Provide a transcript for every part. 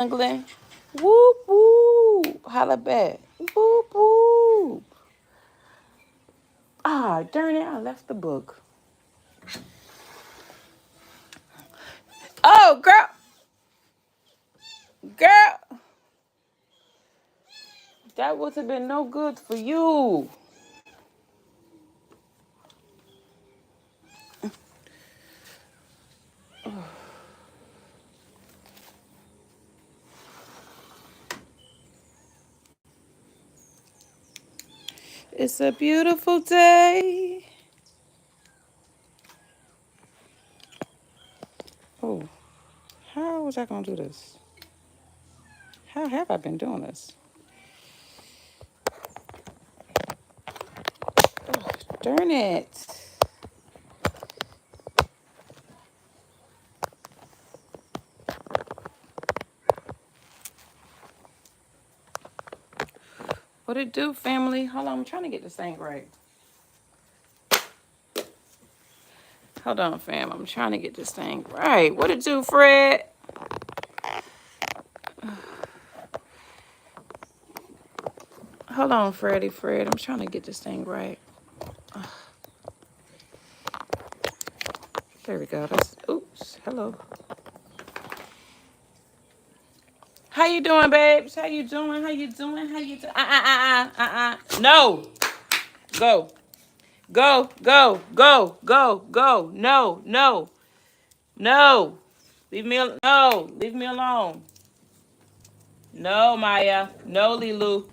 youngling. Whoop whoop. Holla back. Whoop whoop. Ah, darn it, I left the book. Oh, girl. Girl. That would have been no good for you. It's a beautiful day. Oh, how was I going to do this? How have I been doing this? Oh, darn it. What it do, family? Hold on, I'm trying to get this thing right. Hold on, fam. I'm trying to get this thing right. What it do, Fred? Hold on, Fred. I'm trying to get this thing right. There we go. That's, oops. Hello. How you doing, babes? How you doing? How you doing? How you doing? No. Go. Go. Go. Go. Go. Go. No. No. No. Leave me alone. No. Leave me alone. No, Maya. No, Lilu.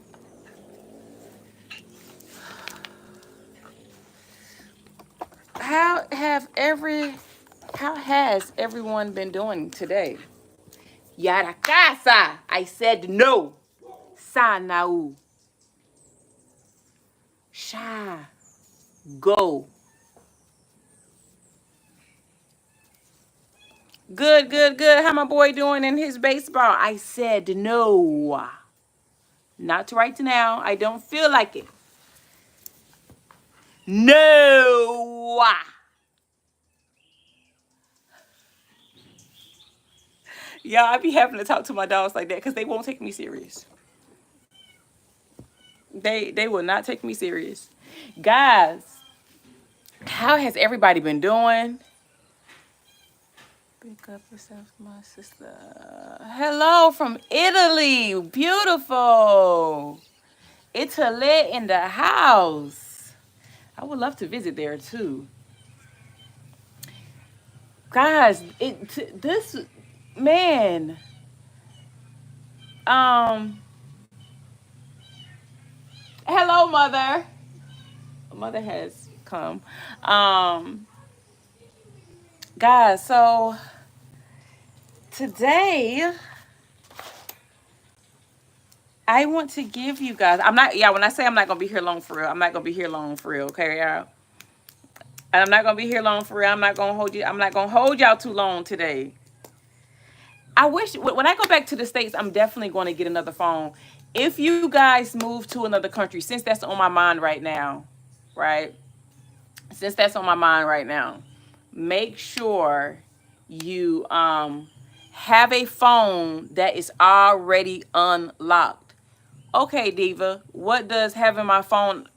How have every how has everyone been doing today? Yara casa. I said no. Sa nau. Sha. Go. Good, good, good. How my boy doing in his baseball? I said no. Not right now. I don't feel like it. No. Yeah, I be having to talk to my dogs like that because they won't take me serious. They will not take me serious. Guys, how has everybody been doing? Pick up yourself, my sister. Hello from Italy. Beautiful. Italy in the house. I would love to visit there too. Guys, this man, um, hello, mother. Mother has come. Um, guys, so today I want to give you guys. I'm not. Yeah, when I say I'm not gonna be here long for real, I'm not gonna be here long for real. Okay, y'all. And I'm not gonna be here long for real. I'm not gonna hold you. I'm not gonna hold y'all too long today. I wish when I go back to the States, I'm definitely going to get another phone. If you guys move to another country, since that's on my mind right now, right? Since that's on my mind right now, make sure you have a phone that is already unlocked. Okay, Diva, what does having my phone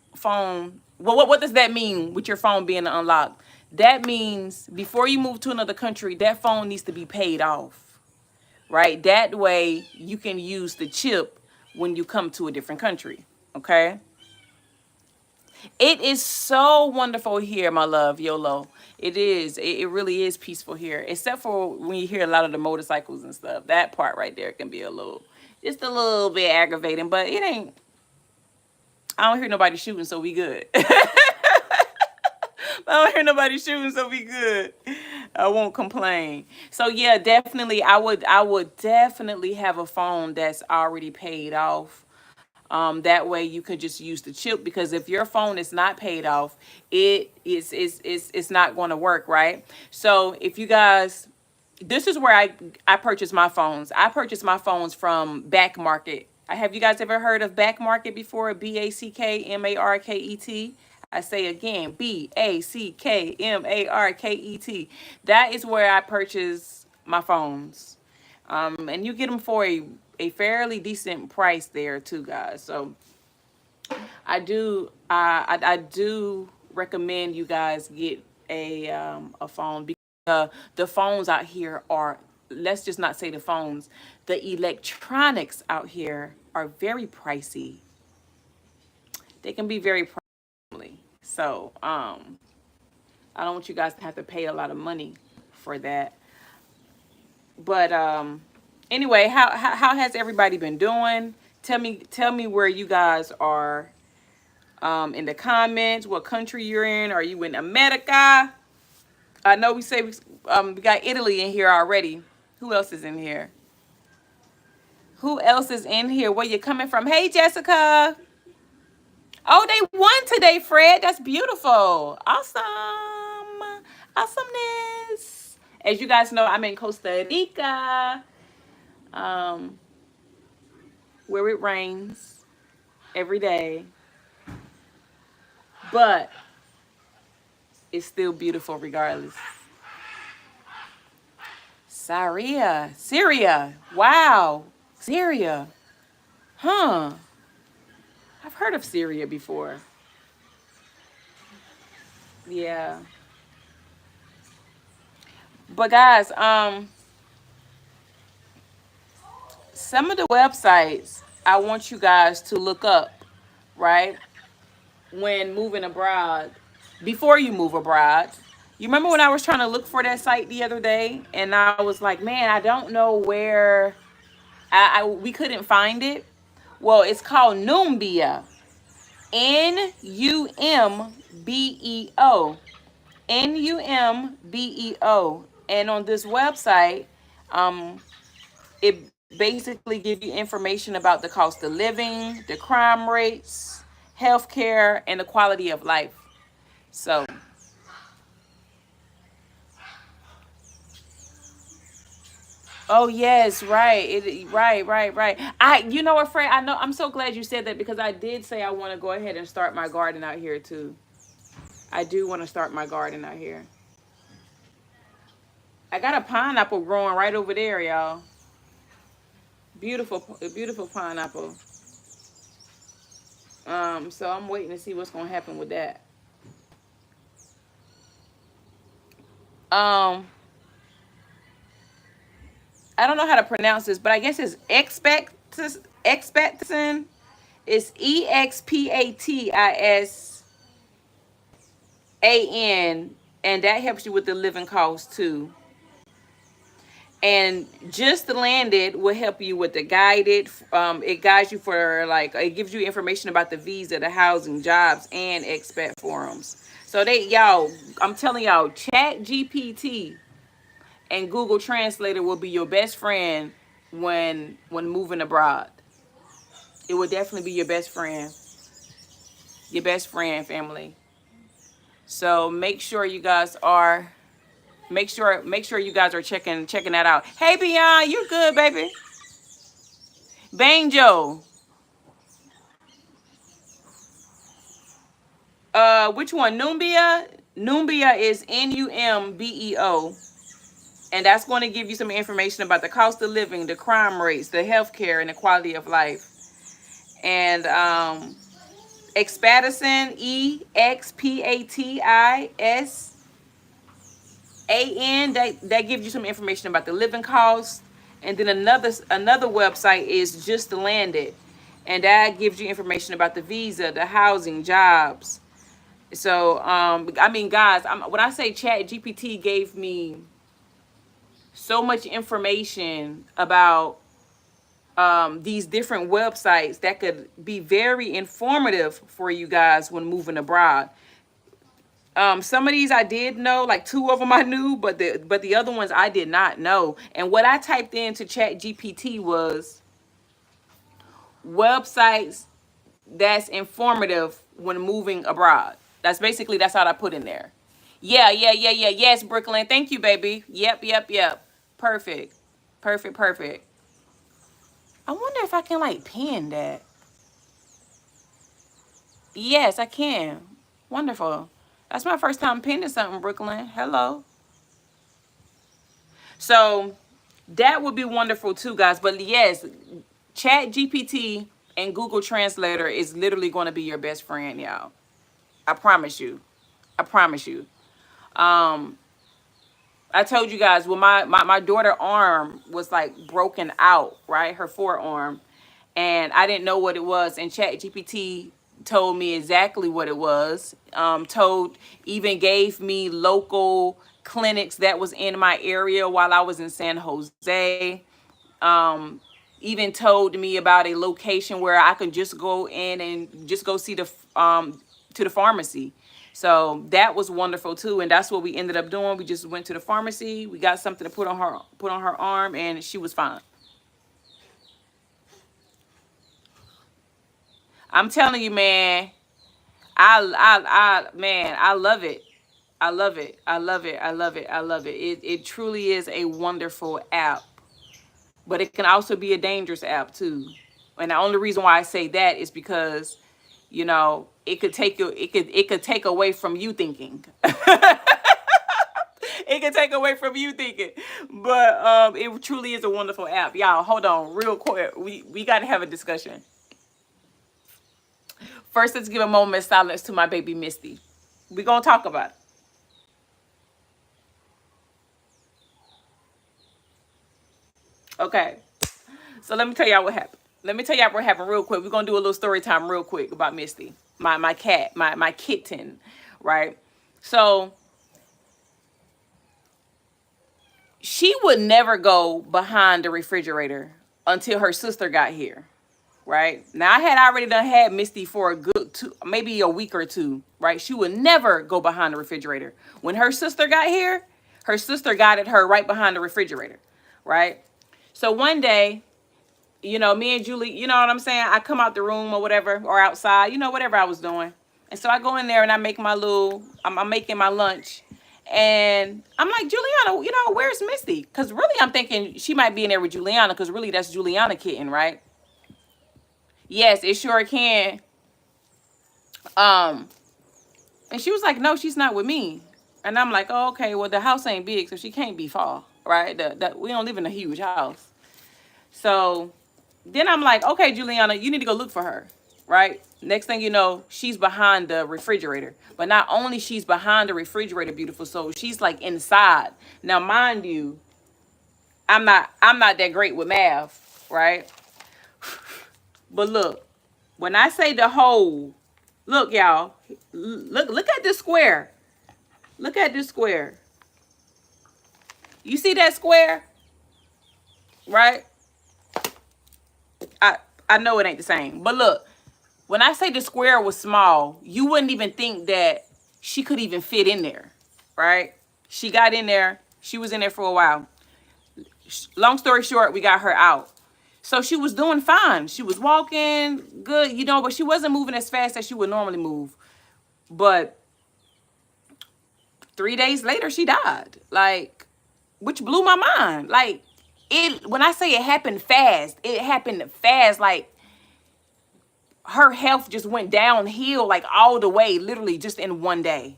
what does that mean with your phone being unlocked? That means before you move to another country, that phone needs to be paid off, right? That way you can use the chip when you come to a different country, okay? It is so wonderful here, my love, YOLO. It is. It really is peaceful here, except for when you hear a lot of the motorcycles and stuff. That part right there can be just a little bit aggravating, but it ain't. I don't hear nobody shooting, so we good. I don't hear nobody shooting, so we good. I won't complain. So yeah, definitely, I would definitely have a phone that's already paid off. That way you can just use the chip because if your phone is not paid off, it's not going to work, right? So if you guys, this is where I purchase my phones. I purchase my phones from Back Market. Have you guys ever heard of Back Market before? BACKMARKET. I say again, BACKMARKET. That is where I purchase my phones. And you get them for a fairly decent price there too, guys. So I do recommend you guys get a phone, because the phones out here are, let's just not say the phones, the electronics out here are very pricey. They can be very pricey. So I don't want you guys to have to pay a lot of money for that. But anyway, how has everybody been doing? Tell me where you guys are, in the comments, what country you're in. Are you in America? I know we got Italy in here already. Who else is in here? Who else is in here? Where you coming from? Hey, Jessica. Oh, they won today, Fred. That's beautiful. Awesome. Awesomeness. As you guys know, I'm in Costa Rica, um, where it rains every day, but it's still beautiful regardless. Syria. Wow. Syria. Huh. I've heard of Syria before. Yeah. But guys, some of the websites I want you guys to look up, right? When moving abroad, before you move abroad. You remember when I was trying to look for that site the other day, and I was like, man, I don't know where. We couldn't find it. Well, it's called Numbeo. Numbeo. Numbeo. And on this website, um, it basically gives you information about the cost of living, the crime rates, healthcare, and the quality of life. So, oh yes, right. Right. You know what, Fred? I know. I'm so glad you said that, because I did say I want to go ahead and start my garden out here too. I do want to start my garden out here. I got a pineapple growing right over there, y'all. Beautiful pineapple. So I'm waiting to see what's gonna happen with that. Um, I don't know how to pronounce this, but I guess it's expectation. It's EXPATISAN, and that helps you with the living costs too. And just landed will help you with the guided. It guides you for, like, it gives you information about the visa, the housing, jobs, and expat forums. So y'all, I'm telling y'all, Chat GPT and Google Translator will be your best friend when moving abroad. It will definitely be your best friend, family. So make sure you guys are checking that out. Hey, Beyond, you're good, baby. Banjo. Which one? Numbeo. Numbeo is Numbeo, and that's going to give you some information about the cost of living, the crime rates, the healthcare, and the quality of life. And Expatison, EXPATISAN, that gives you some information about the living costs. And then another website is Just Landed, and that gives you information about the visa, the housing, jobs. So I mean, guys, when I say Chat GPT gave me so much information about these different websites that could be very informative for you guys when moving abroad. Some of these I did know, like two of them I knew, but the other ones I did not know. And what I typed into Chat GPT was websites that's informative when moving abroad. That's all I put in there. Yeah. Yes, Brooklyn. Thank you, baby. Yep. Perfect. Perfect. I wonder if I can, like, pin that. Yes, I can. Wonderful. That's my first time pinning something, Brooklyn. Hello. So That would be wonderful too, guys. But yes, Chat GPT and Google Translator is literally going to be your best friend, y'all. I promise you. I promise you. Um, I told you guys, well, my daughter arm was like broken out, right? Her forearm. And I didn't know what it was. And Chat GPT told me exactly what it was. Even gave me local clinics that was in my area while I was in San Jose. Um, Even told me about a location where I could just go in and just go see the to the pharmacy. So that was wonderful too, and that's what we ended up doing. We just went to the pharmacy. We got something to put on her arm, and she was fine. I'm telling you, man. Man, I love it. I love it. I love it. I love it. I love it. It truly is a wonderful app, but it can also be a dangerous app too. And the only reason why I say that is because, it could take you, it could take away from you thinking. It can take away from you thinking. But it truly is a wonderful app. Y'all, hold on real quick. We got to have a discussion. First, let's give a moment of silence to my baby Misty. We're going to talk about it. Okay. So let me tell y'all what happened. Let me tell y'all what happened real quick. We're going to do a little story time real quick about Misty, my cat, my kitten, right? So she would never go behind the refrigerator until her sister got here, right? Now, I had already done had Misty for a good maybe a week or two, right? She would never go behind the refrigerator. When her sister got here, her sister guided her right behind the refrigerator, right? So one day, me and Julie, you know what I'm saying? I come out the room or whatever, or outside, whatever I was doing. And so I go in there and I make I'm making my lunch. And I'm like, Juliana, where's Misty? Because really, I'm thinking she might be in there with Juliana, because really, that's Juliana kitten, right? Yes, it sure can. Um, and she was like, no, she's not with me. And I'm like, oh, okay, well, the house ain't big, so she can't be far, right? We don't live in a huge house. So then I'm like, okay, Juliana, you need to go look for her, right? Next thing you know, she's behind the refrigerator. But not only she's behind the refrigerator, beautiful soul, she's like inside. Now, mind you, I'm not that great with math, right? But look, when I say the whole, look, y'all, look at this square. Look at this square. You see that square, right? I I know it ain't the same, but look, when I say the square was small, you wouldn't even think that she could even fit in there, right? She got in there. She was in there for a while. Long story short, we got her out. So she was doing fine. She was walking good, but she wasn't moving as fast as she would normally move. But 3 days later, she died. Like, which blew my mind. Like, when I say it happened fast, it happened fast. Like, her health just went downhill, like all the way, literally just in one day.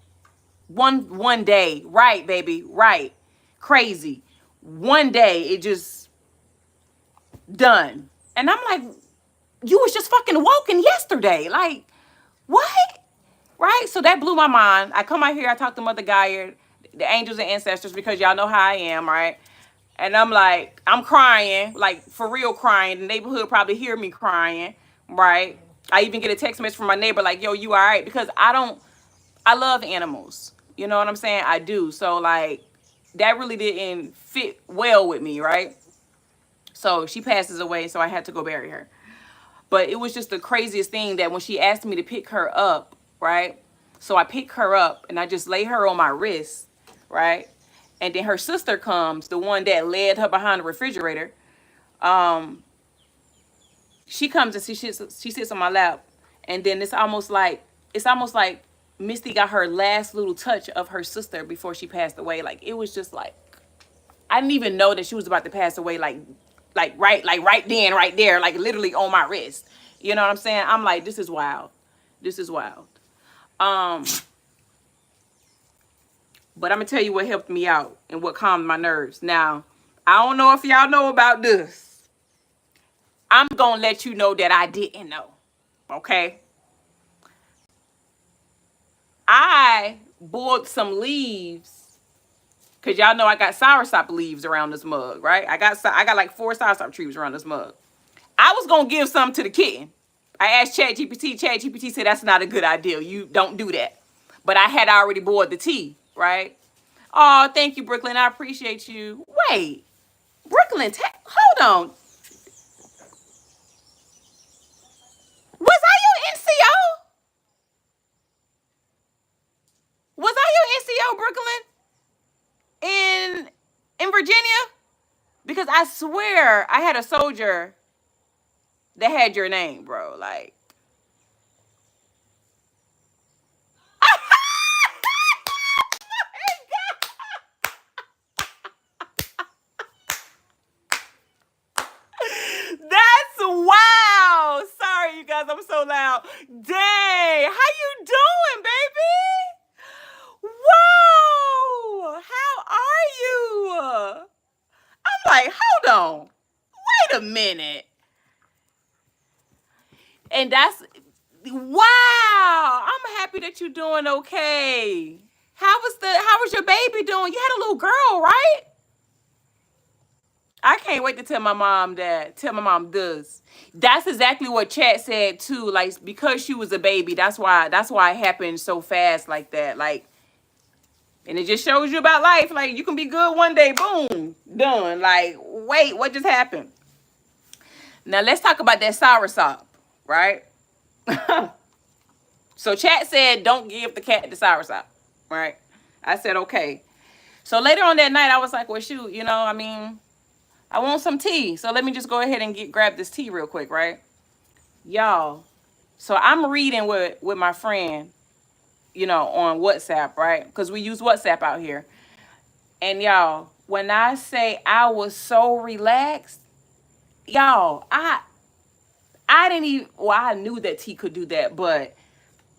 One day. Right, baby. Right. Crazy. One day, it just done. And I'm like, you was just fucking walking yesterday. Like, what? Right? So that blew my mind. I come out here, I talk to Mother Gaia, the angels and ancestors, because y'all know how I am, right? And I'm like, I'm crying, like for real crying. The neighborhood probably hear me crying, right? I even get a text message from my neighbor like, yo, you all right? Because I love animals. You know what I'm saying? I do. So like, that really didn't fit well with me, right? So she passes away, so I had to go bury her. But it was just the craziest thing that when she asked me to pick her up, right? So I pick her up and I just lay her on my wrist, right? And then her sister comes, the one that led her behind the refrigerator. Um, she comes and she sits on my lap, and then it's almost like Misty got her last little touch of her sister before she passed away. Like, it was just like, I didn't even know that she was about to pass away. Like right then, right there, like literally on my wrist. You know what I'm saying? I'm like, this is wild. This is wild. Um, but I'm gonna tell you what helped me out and what calmed my nerves. Now, I don't know if y'all know about this. I'm going to let you know that I didn't know. Okay? I boiled some leaves because y'all know I got soursop leaves around this mug, right? I got like 4 soursop trees around this mug. I was going to give some to the kitten. I asked ChatGPT. ChatGPT said that's not a good idea. You don't do that. But I had already boiled the tea, right? Oh, thank you, Brooklyn. I appreciate you. Wait, Brooklyn, hold on. Was I your NCO? Was I your NCO, Brooklyn? In Virginia? Because I swear I had a soldier that had your name, bro. Like, that's wow. Sorry, you guys, I'm so loud. Dang, how you doing, baby? Whoa, how are you? I'm like, hold on, wait a minute. And that's wow. I'm happy that you're doing okay. How was your baby doing? You had a little girl, right? I can't wait to tell my mom that. Tell my mom this. That's exactly what Chat said too. Like because she was a baby, that's why it happened so fast like that. Like, and it just shows you about life. Like you can be good one day, boom, done. Like, wait, what just happened? Now let's talk about that soursop, right? So Chat said don't give the cat the soursop, right? I said okay. So later on that night, I was like, well, shoot, I mean, I want some tea. So let me just go ahead and grab this tea real quick, right? Y'all. So I'm reading with my friend, on WhatsApp, right? Because we use WhatsApp out here. And y'all, when I say I was so relaxed, y'all, I didn't even, well, I knew that tea could do that, but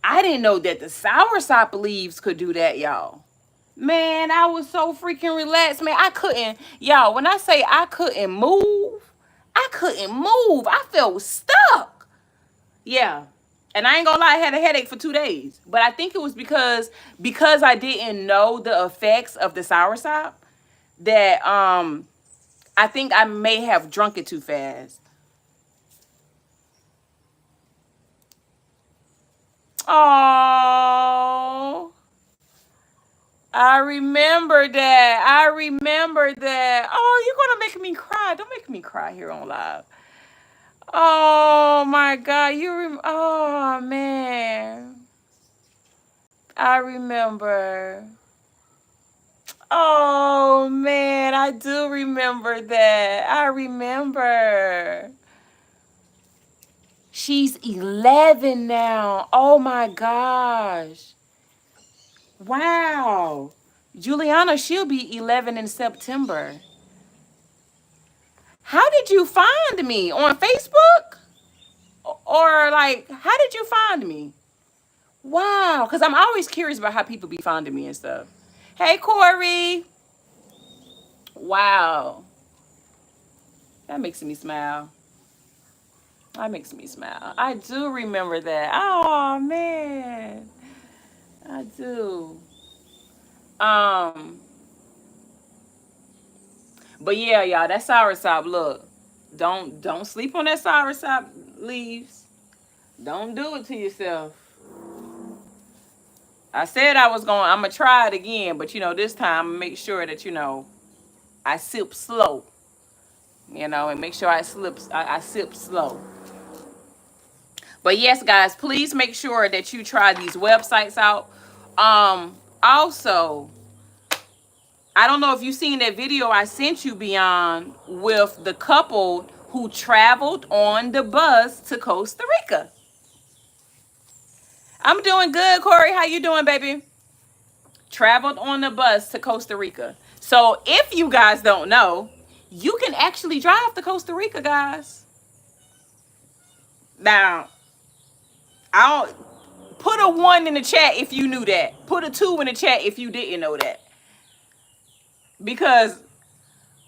I didn't know that the soursop leaves could do that, y'all. Man, I was so freaking relaxed, man. I couldn't, y'all, when I say I couldn't move, I couldn't move. I felt stuck. Yeah. And I ain't gonna lie, I had a headache for 2 days. But I think it was because I didn't know the effects of the soursop that I think I may have drunk it too fast. Oh, I remember that. I remember that. Oh, you're gonna make me cry. Don't make me cry here on live. Oh my God, oh man, I remember. Oh man, I do remember that. I remember. She's 11 now. Oh my gosh. Wow. Juliana, she'll be 11 in September. How did you find me? On Facebook? Or like, how did you find me? Wow, because I'm always curious about how people be finding me and stuff. Hey, Corey. Wow. That makes me smile. That makes me smile. I do remember that. Oh, man. I do. Um, but yeah, y'all, that soursop, look. Don't sleep on that soursop leaves. Don't do it to yourself. I said I'm gonna try it again, but this time make sure that I sip slow. And make sure I sip slow. But yes, guys, please make sure that you try these websites out. Also, I don't know if you've seen that video I sent you, Beyond, with the couple who traveled on the bus to Costa Rica. I'm doing good, Corey. How you doing, baby? Traveled on the bus to Costa Rica. So if you guys don't know, you can actually drive to Costa Rica, guys. Now, I don't put a 1 in the chat if you knew that. Put a 2 in the chat if you didn't know that. Because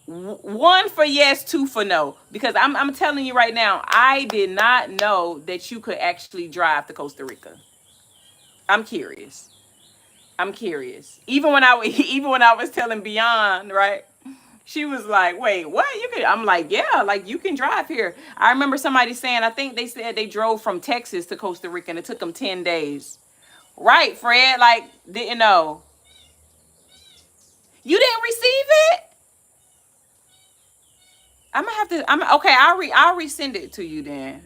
One for yes, two for no. Because I'm telling you right now, I did not know that you could actually drive to Costa Rica. I'm curious. I'm curious. Even when I even when I was telling Beyond, right? She was like, "Wait, what? You can?" I'm like, "Yeah, like you can drive here." I remember somebody saying, I think they said they drove from Texas to Costa Rica and it took them 10 days. Right, Fred? Like, didn't know. You didn't receive it? I'm gonna have to. I'm okay. I'll resend it to you then.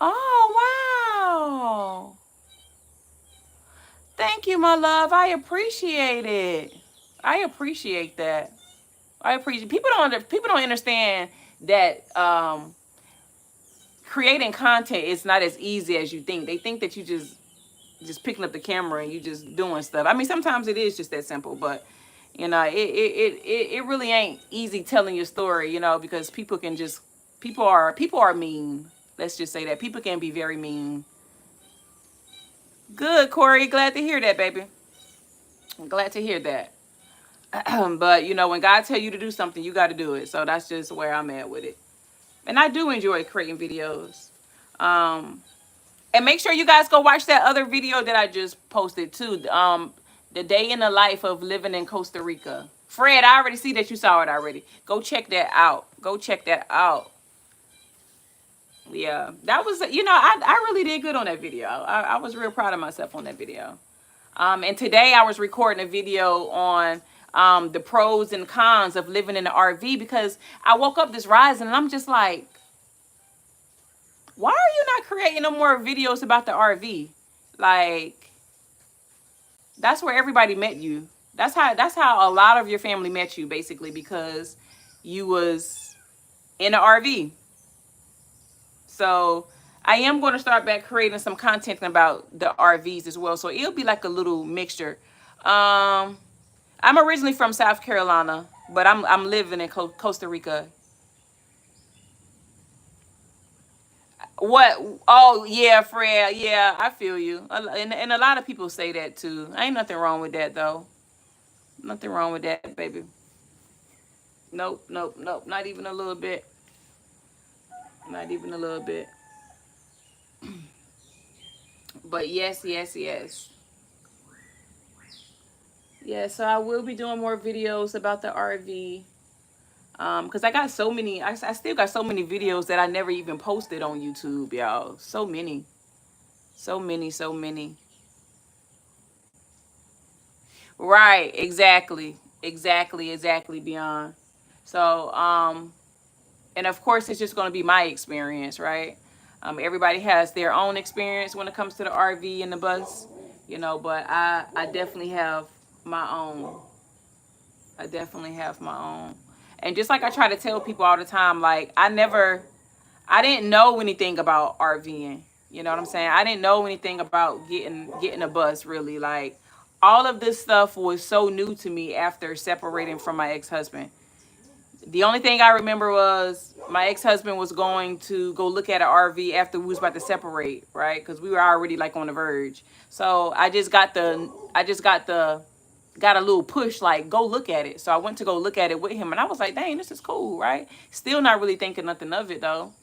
Oh wow! Thank you, my love. I appreciate it. I appreciate that. I appreciate people don't understand that creating content is not as easy as you think. They think that you just picking up the camera and you just doing stuff. I mean, sometimes it is just that simple, but it really ain't easy telling your story, because people are mean. Let's just say that people can be very mean. Good, Corey. Glad to hear that, baby. I'm glad to hear that. But when God tell you to do something, you got to do it. So that's just where I'm at with it. And I do enjoy creating videos. Um, And make sure you guys go watch that other video that I just posted too. The day in the life of living in Costa Rica. Fred, I already see that you saw it already. Go check that out. Go check that out. Yeah, that was, I really did good on that video. I was real proud of myself on that video. And today I was recording a video on the pros and cons of living in an RV because I woke up this rising and I'm just like, why are you not creating no more videos about the RV? Like, that's where everybody met you. That's how a lot of your family met you, basically, because you was in an RV. So I am going to start back creating some content about the RVs as well. So it'll be like a little mixture. Um, I'm originally from South Carolina, but I'm living in Costa Rica. What? Oh yeah, Fred. Yeah, I feel you. And a lot of people say that too. Ain't nothing wrong with that though. Nothing wrong with that, baby. Nope, nope, nope. Not even a little bit. Not even a little bit. But yes, yes, yes. Yeah, so I will be doing more videos about the RV. Because I got so many, I still got so many videos that I never even posted on YouTube, y'all. So many. So many, so many. Right, exactly. Exactly, exactly, Beyond. So, and of course it's just going to be my experience, right? Everybody has their own experience when it comes to the RV and the bus, but I definitely have my own. I definitely have my own. And just like I try to tell people all the time, like I didn't know anything about RVing. You know what I'm saying? I didn't know anything about getting a bus really. Like all of this stuff was so new to me after separating from my ex-husband. The only thing I remember was my ex-husband was going to go look at an RV after we was about to separate, right? Because we were already like on the verge. So I just got a little push, like go look at it. So I went to go look at it with him, and I was like, dang, this is cool, right? Still not really thinking nothing of it though.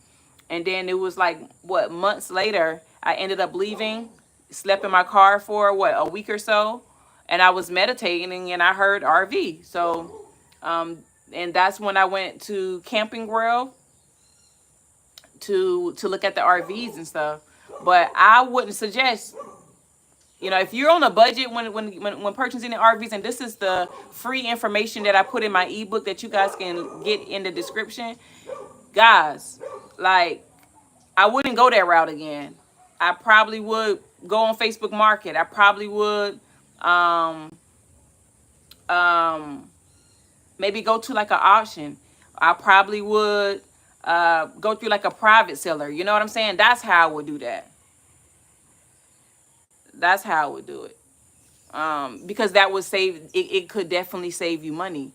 And then it was like what months later, I ended up leaving, slept in my car for what a week or so, and I was meditating and I heard RV. So um, and that's when I went to Camping World to look at the RVs and stuff. But I wouldn't suggest, if you're on a budget when purchasing the RVs, and this is the free information that I put in my ebook that you guys can get in the description, guys, like I wouldn't go that route again. I probably would go on Facebook Market. I probably would um um maybe go to like an auction. I probably would go through like a private seller. You know what I'm saying? That's how I would do that. That's how I would do it. Because that would it could definitely save you money.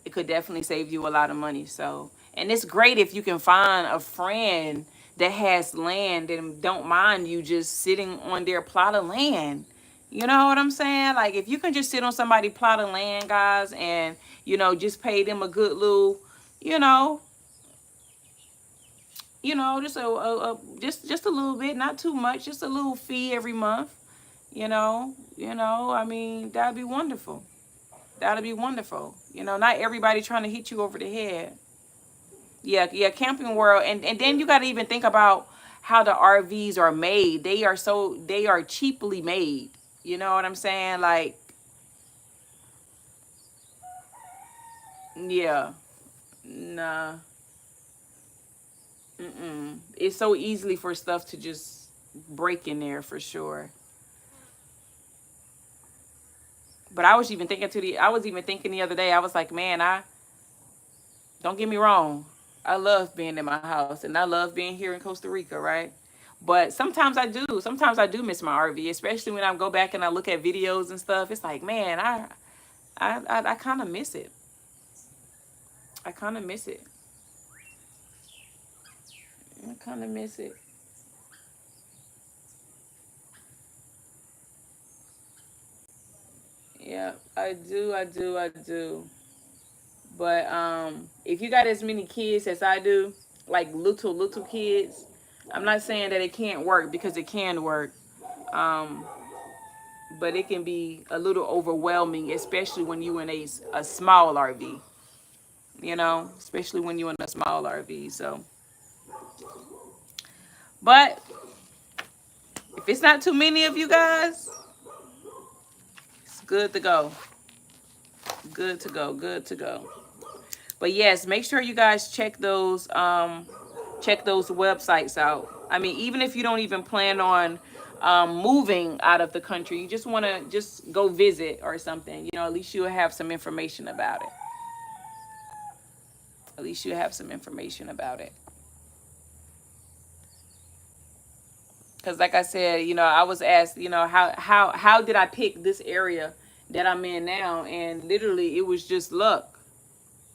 It could definitely save you a lot of money. So, and it's great if you can find a friend that has land and don't mind you just sitting on their plot of land. You know what I'm saying? Like, if you can just sit on somebody plot of land, guys, and, just pay them a good little, you know, just just a little bit, not too much, just a little fee every month. I mean, that'd be wonderful. That'd be wonderful. Not everybody trying to hit you over the head. Yeah, yeah, Camping World, and then you got to even think about how the RVs are made. They are cheaply made. You know what I'm saying? Like, yeah, nah, it's so easily for stuff to just break in there for sure. But I was even thinking the other day. I was like, man, I don't get me wrong. I love being in my house, and I love being here in Costa Rica, right? But sometimes I do. Sometimes I do miss my RV, especially when I go back and I look at videos and stuff. It's like, man, I kind of miss it. I kind of miss it. I kind of miss it. Yeah, I do. I do. I do. But if you got as many kids as I do, like little kids, I'm not saying that it can't work, because it can work. Um, but it can be a little overwhelming, especially when you in a small RV. Especially when you're in a small RV. So, but if it's not too many of you guys, it's good to go. Good to go. Good to go. But yes, make sure you guys check those websites out. I mean, even if you don't even plan on moving out of the country, you just want to just go visit or something. At least you'll have some information about it. At least you have some information about it. Because, like I said, I was asked, how did I pick this area that I'm in now, and literally it was just luck.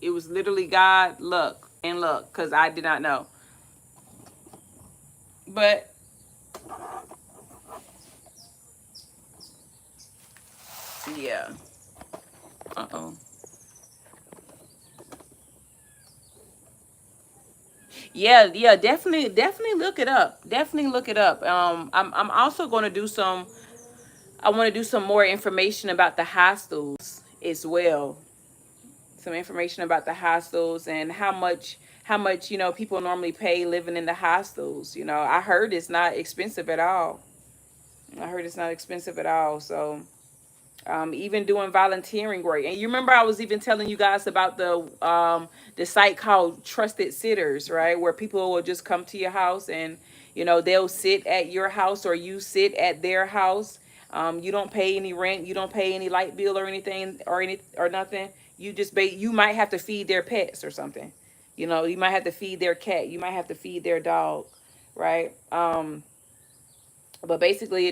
It was literally God, luck, and luck, because I did not know. But yeah. Uh-oh. Yeah, yeah, definitely look it up. Definitely look it up. I'm also going to do some. I want to do some more information about the hostels as well. Some information about the hostels and how much people normally pay living in the hostels. I heard it's not expensive at all. I heard it's not expensive at all. So even doing volunteering work. And you remember I was even telling you guys about the site called Trusted Sitters, right? Where people will just come to your house, and they'll sit at your house, or you sit at their house. You don't pay any rent, you don't pay any light bill or anything, or nothing. You might have to feed their pets or something. You might have to feed their cat, you might have to feed their dog, right? But basically,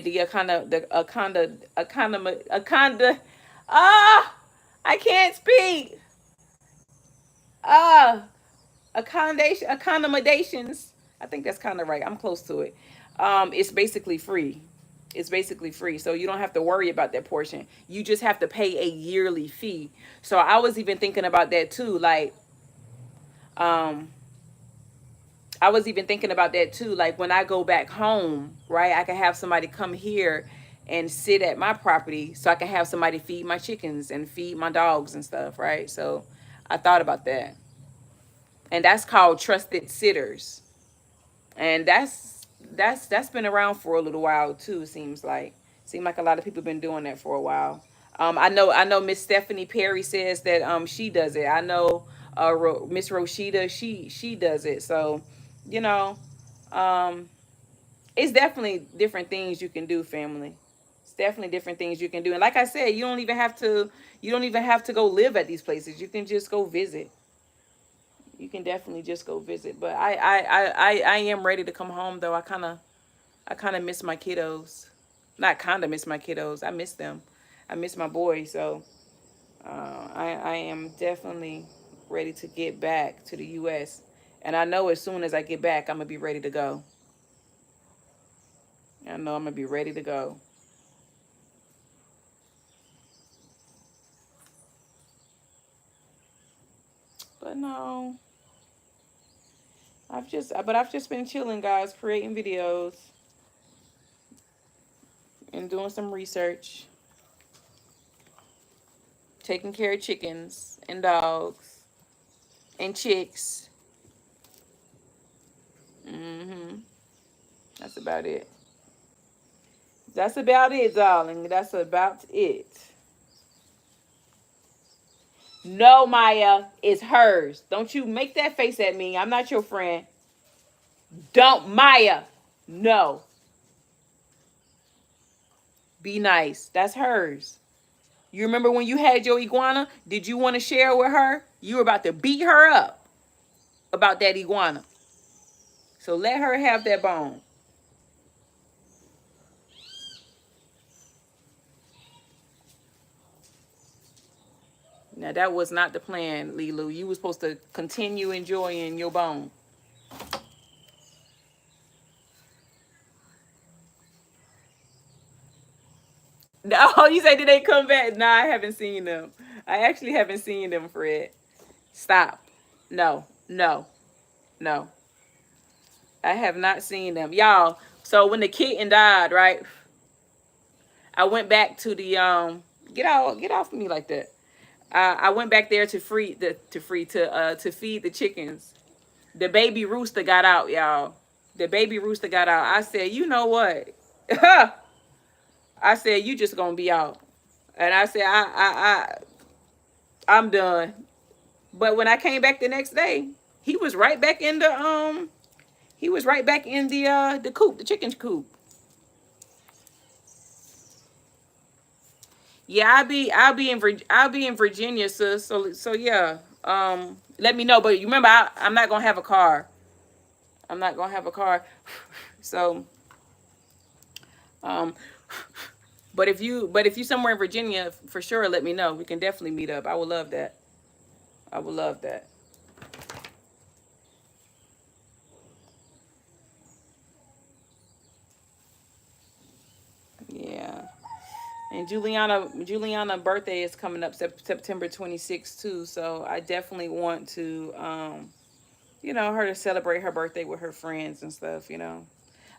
ah, I can't speak. Ah, accommodations. I think that's kind of right. I'm close to it. It's basically free. It's basically free, so you don't have to worry about that portion. You just have to pay a yearly fee. So I was even thinking about that too. Like, um, I was even thinking about that too. Like, when I go back home, right? I can have somebody come here and sit at my property, so I can have somebody feed my chickens and feed my dogs and stuff, right? So I thought about that, and that's called Trusted Sitters, and that's been around for a little while too. Seems like a lot of people been doing that for a while. I know Miss Stephanie Perry says that she does it. I know Miss Roshita, she does it. So, you know, um, it's definitely different things you can do, family. It's definitely different things you can do. And like I said, you don't even have to go live at these places. You can just go visit. You can definitely just go visit. But I am ready to come home though. I kind of miss my kiddos. Not kind of miss my kiddos. I miss them. I miss my boys. So I am definitely ready to get back to the U.S. And I know as soon as I get back, I'm gonna be ready to go. I know I'm gonna be ready to go. But no, I've just been chilling, guys, creating videos and doing some research, taking care of chickens and dogs and chicks. Mm-hmm. That's about it. That's about it, darling. That's about it. No, Maya, it's hers. Don't you make that face at me. I'm not your friend. Don't, Maya. No. Be nice. That's hers. You remember when you had your iguana? Did you want to share with her? You were about to beat her up about that iguana. So let her have that bone. Now that was not the plan, Lilu. You were supposed to continue enjoying your bone. No, you say did they come back? No, I haven't seen them. I actually haven't seen them, Fred. Stop. No, no, no. I have not seen them. Y'all, so when the kitten died, right? I went back to the get off me like that. I went back there to feed the chickens. The baby rooster got out, y'all. The baby rooster got out. I said, you know what? I said, you just gonna be out. And I said, I'm done. But when I came back the next day, he was right back in the coop, the chicken coop. Yeah, I'll be in Virginia, sis. So yeah. Let me know. But you remember, I'm not gonna have a car. I'm not gonna have a car. So um, but if you somewhere in Virginia, for sure, let me know. We can definitely meet up. I would love that. I would love that. Yeah. And Juliana birthday is coming up September 26th too. So I definitely want to her to celebrate her birthday with her friends and stuff.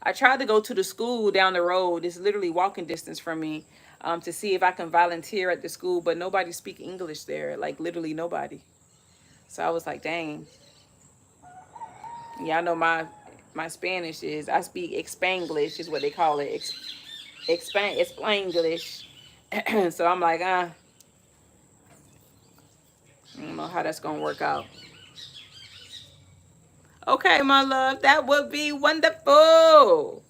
I tried to go to the school down the road. It's literally walking distance from me, to see if I can volunteer at the school, but nobody speak English there. Like literally nobody. So I was like, dang. Yeah, I know my Spanish is. I speak Spanglish is what they call it. Spanglish. So I'm like, I don't know how that's gonna work out. Okay, my love, that would be wonderful.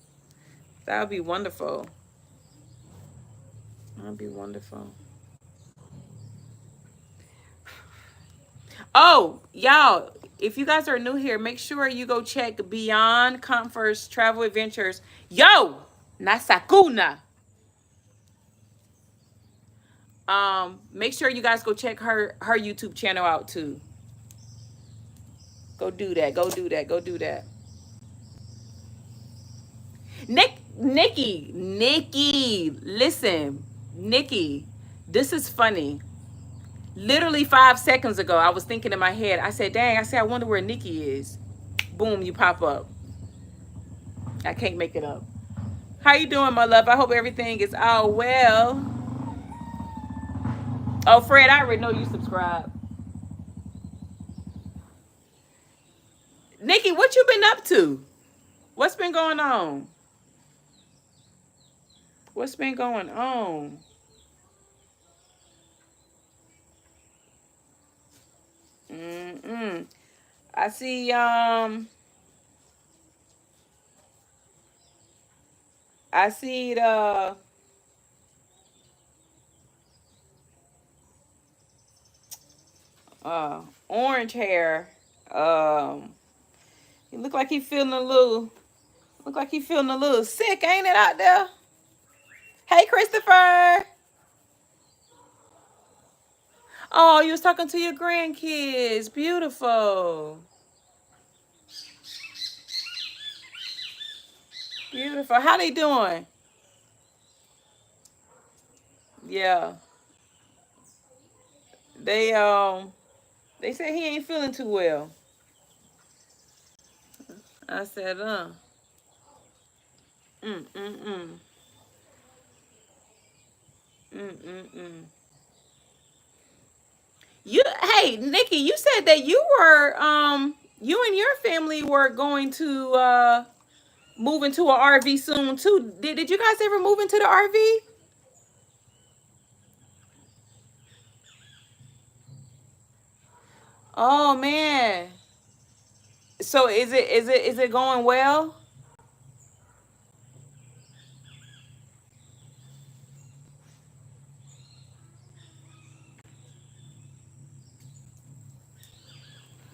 That would be wonderful. That'd be wonderful. Oh, y'all, if you guys are new here, make sure you go check Beyond Comfort's Travel Adventures. Yo, Nasakuna. Make sure you guys go check her YouTube channel out too. Go do that. Go do that. Go do that. Nikki, listen, Nikki, this is funny. Literally 5 seconds ago, I was thinking in my head. I said, "Dang!" I said, "I wonder where Nikki is." Boom, you pop up. I can't make it up. How you doing, my love? I hope everything is all well. Oh, Fred, I already know you subscribe. Nikki, what you been up to? What's been going on? What's been going on? Mm-mm. I see. I see the orange hair. Um, he look like he feeling a little. Look like he feeling a little sick, ain't it out there? Hey, Christopher. Oh, you was talking to your grandkids. Beautiful. Beautiful. How they doing? Yeah. They They said he ain't feeling too well. I said, mm, mm, mm, mm, mm, mm. You, hey, Nikki, you said that you and your family were going to move into an RV soon too. Did you guys ever move into the RV? Oh man. So is it going well?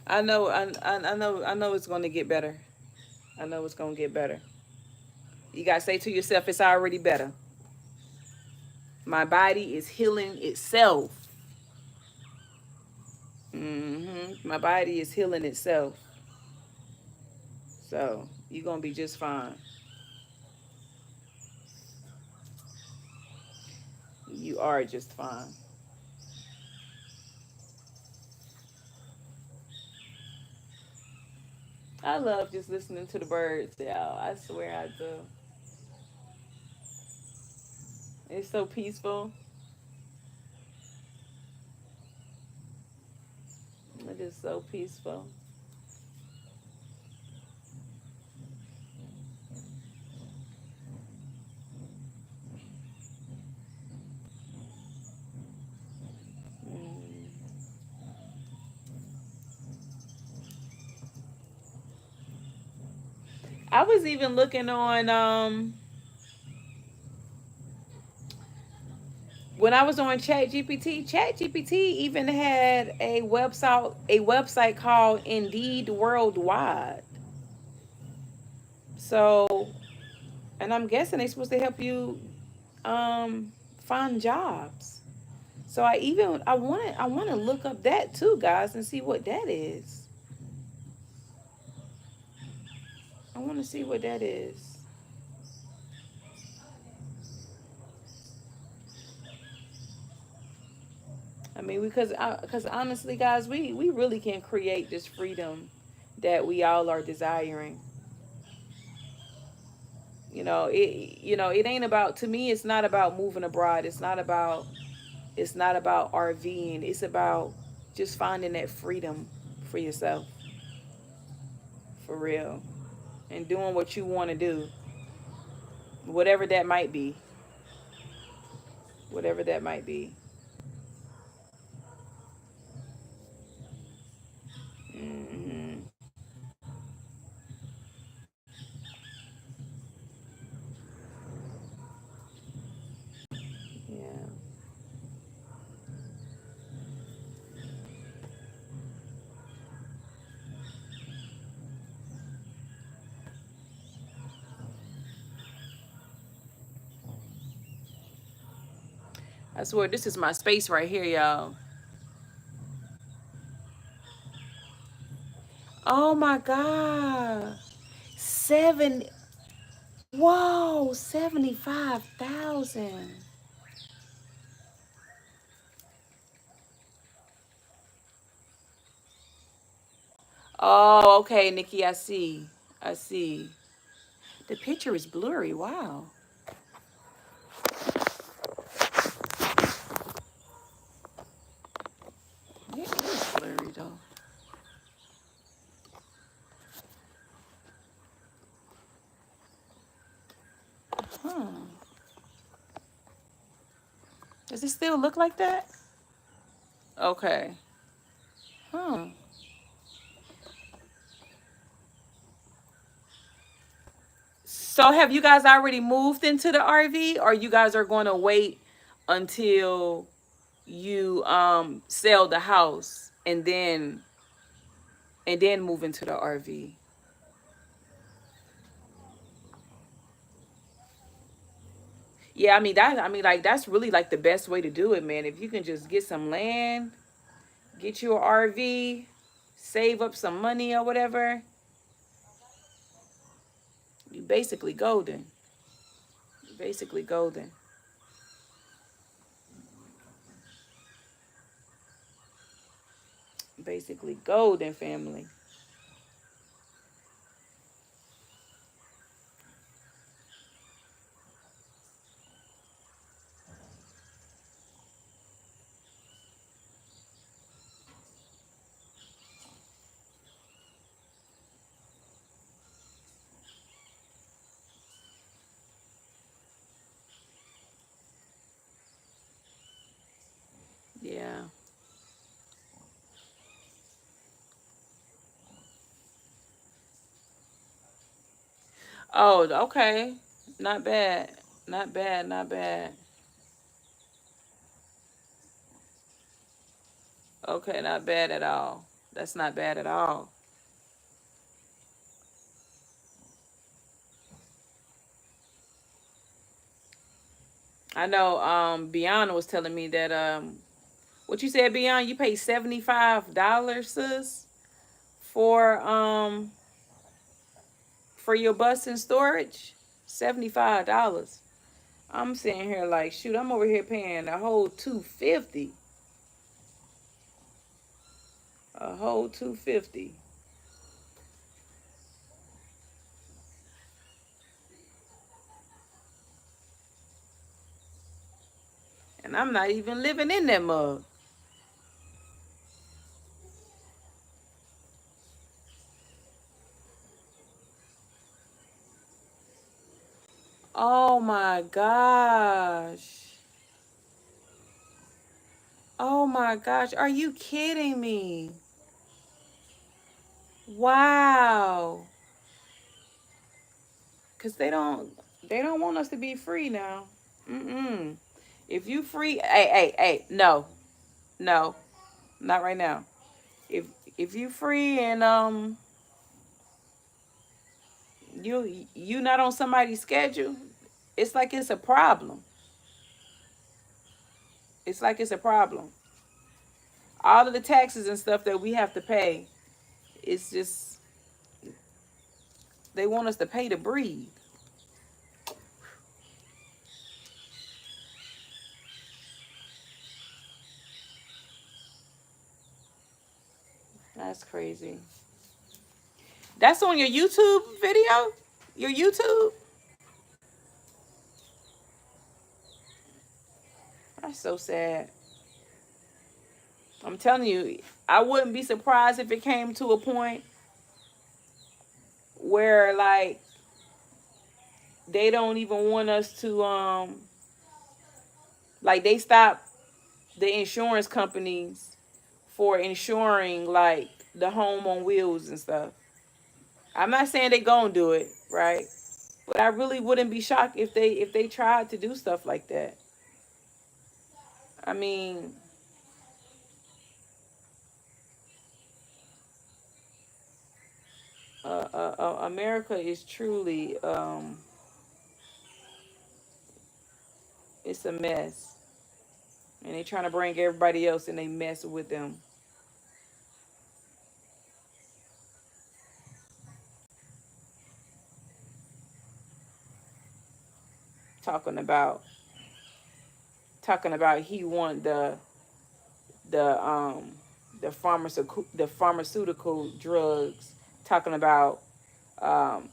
I know it's going to get better. I know it's going to get better. You got to say to yourself it's already better. My body is healing itself. My body is healing itself. So, you're going to be just fine. You are just fine. I love just listening to the birds, y'all. I swear I do. It's so peaceful. It is so peaceful. Mm. I was even looking on when I was on ChatGPT even had a website called Indeed Worldwide. So, and I'm guessing they're supposed to help you find jobs. So I want to look up that too, guys, and see what that is. I want to see what that is. I mean, because honestly, guys, we really can create this freedom that we all are desiring. It ain't about, to me, it's not about moving abroad. It's not about RVing. It's about just finding that freedom for yourself, for real, and doing what you want to do, whatever that might be, whatever that might be. Hmm. Yeah, I swear this is my space right here, y'all. Oh my God, seven. Whoa, 75,000. Oh, okay, Nikki, I see. I see. The picture is blurry. Wow. It is blurry though. Huh. Does it still look like that? Okay. Huh. So have you guys already moved into the RV, or you guys are going to wait until you sell the house and then move into the RV? Yeah, I mean like that's really like the best way to do it, man. If you can just get some land, get you an RV, save up some money or whatever, you basically golden. Basically golden. Basically golden, family. Yeah. Oh, okay. Not bad. Not bad. Not bad. Okay, not bad at all. That's not bad at all. I know Beyond was telling me that what you said, Beyond, you pay $75, sis, for for your bus and storage. $75. I'm sitting here like, shoot, I'm over here paying a whole 250. A whole 250. And I'm not even living in that mug. Oh my gosh. Oh my gosh. Are you kidding me? Wow. Cause they don't want us to be free now. Mm-mm. If you free, hey, no, no, not right now. If if you free and you not on somebody's schedule, it's like it's a problem. It's like it's a problem. All of the taxes and stuff that we have to pay, it's just they want us to pay to breathe. That's crazy. That's on your YouTube video? Your YouTube? That's so sad. I'm telling you, I wouldn't be surprised if it came to a point where like they don't even want us to like they stop the insurance companies for insuring like the home on wheels and stuff. I'm not saying they gonna do it, right? But I really wouldn't be shocked if they tried to do stuff like that. I mean, America is truly it's a mess, and they trying to bring everybody else and they mess with them. Talking about talking about he want the pharmaceutical drugs. Talking about um,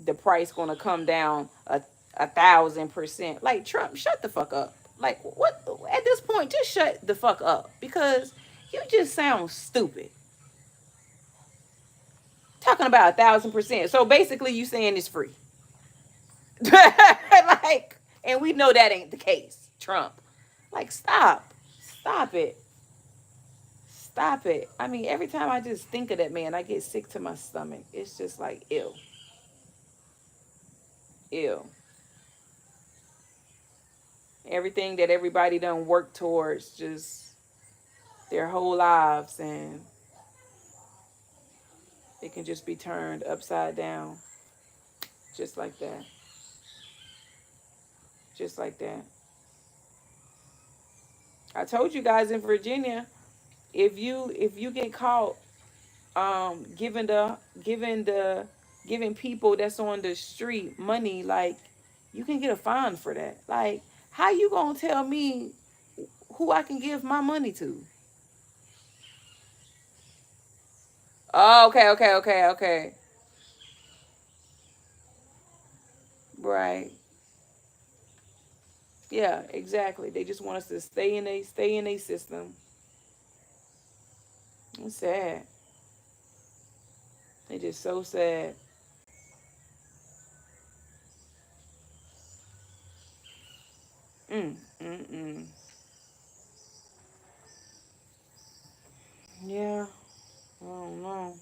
the price going to come down 1,000%. Like Trump, shut the fuck up. Like what? At this point, just shut the fuck up because you just sound stupid. Talking about 1,000%. So basically, you saying it's free. Like, and we know that ain't the case. Trump, like, stop it, stop it. I mean, every time I just think of that man, I get sick to my stomach. It's just like ew, ew. Everything that everybody done work towards just their whole lives, and it can just be turned upside down, just like that, just like that. I told you guys in Virginia, if you get caught giving giving people that's on the street money, like you can get a fine for that. Like, how you gonna tell me who I can give my money to? Oh, okay, okay, okay, okay. Right. Yeah, exactly. They just want us to stay in a system. It's sad. They just so sad. Mm, mm, mm. Yeah. I don't know.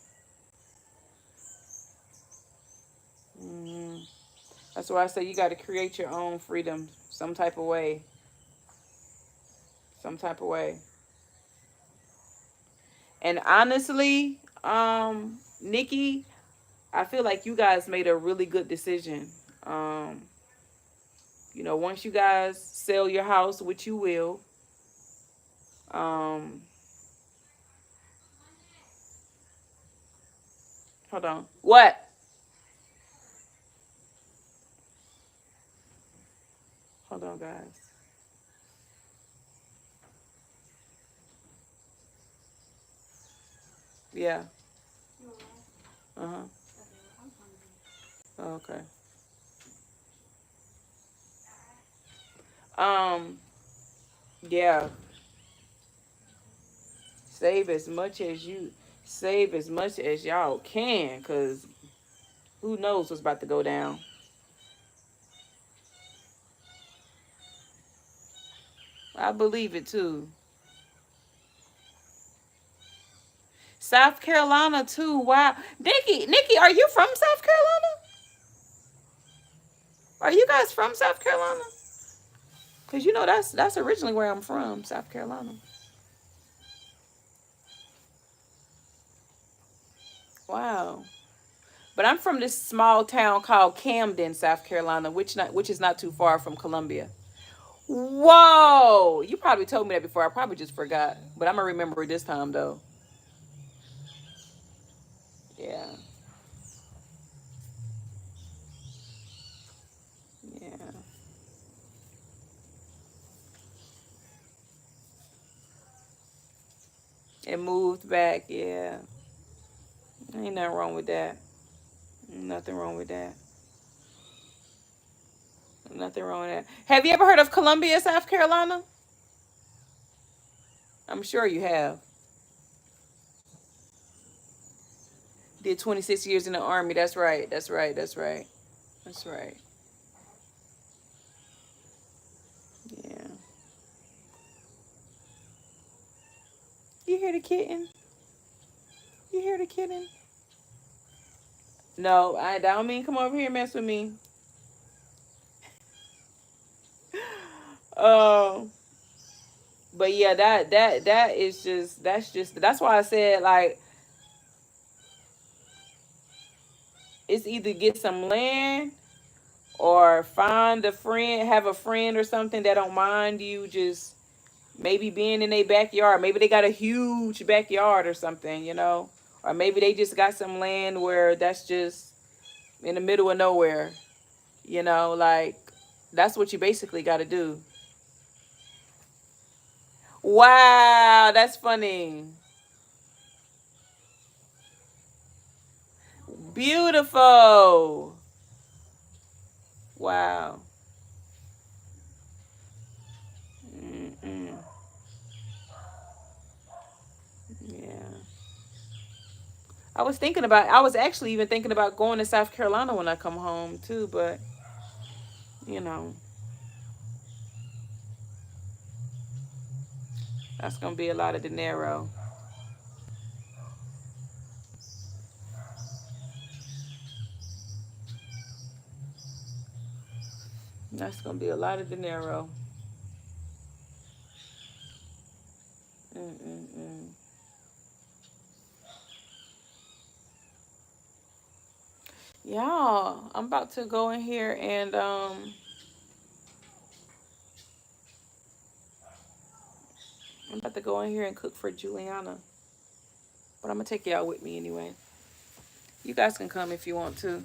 Hmm. That's why I say you got to create your own freedom some type of way. Some type of way. And honestly, Nikki, I feel like you guys made a really good decision. Um, once you guys sell your house, which you will, um, hold on. What? Hold on, guys. Yeah. Uh huh. Okay. Um. Yeah. Save as much as you save as much as y'all can, cause who knows what's about to go down. I believe it too. South Carolina too. Wow. Nikki, are you from South Carolina? Are you guys from South Carolina? Cause that's originally where I'm from, South Carolina. Wow. But I'm from this small town called Camden, South Carolina, which is not too far from Columbia. Whoa! You probably told me that before. I probably just forgot. But I'm gonna remember it this time though. Yeah. Yeah. It moved back, yeah. Ain't nothing wrong with that. Nothing wrong with that. Nothing wrong with that. Have you ever heard of Columbia, South Carolina? I'm sure you have. Did 26 years in the army. That's right. That's right. That's right. That's right. Yeah. You hear the kitten? You hear the kitten? No, I don't mean come over here and mess with me. Oh, but yeah, that is just that's why I said like it's either get some land or find a friend, have a friend or something that don't mind you just maybe being in their backyard. Maybe they got a huge backyard or something. Or maybe they just got some land where that's just in the middle of nowhere. Like that's what you basically got to do. Wow, that's funny. Beautiful. Wow. Mm-mm. Yeah. I was actually even thinking about going to South Carolina when I come home too, but you know, that's gonna be a lot of dinero. That's gonna be a lot of dinero. Mm-mm-mm. Y'all, I'm about to go in here and I'm about to go in here and cook for Juliana. But I'm gonna take y'all with me anyway. You guys can come if you want to.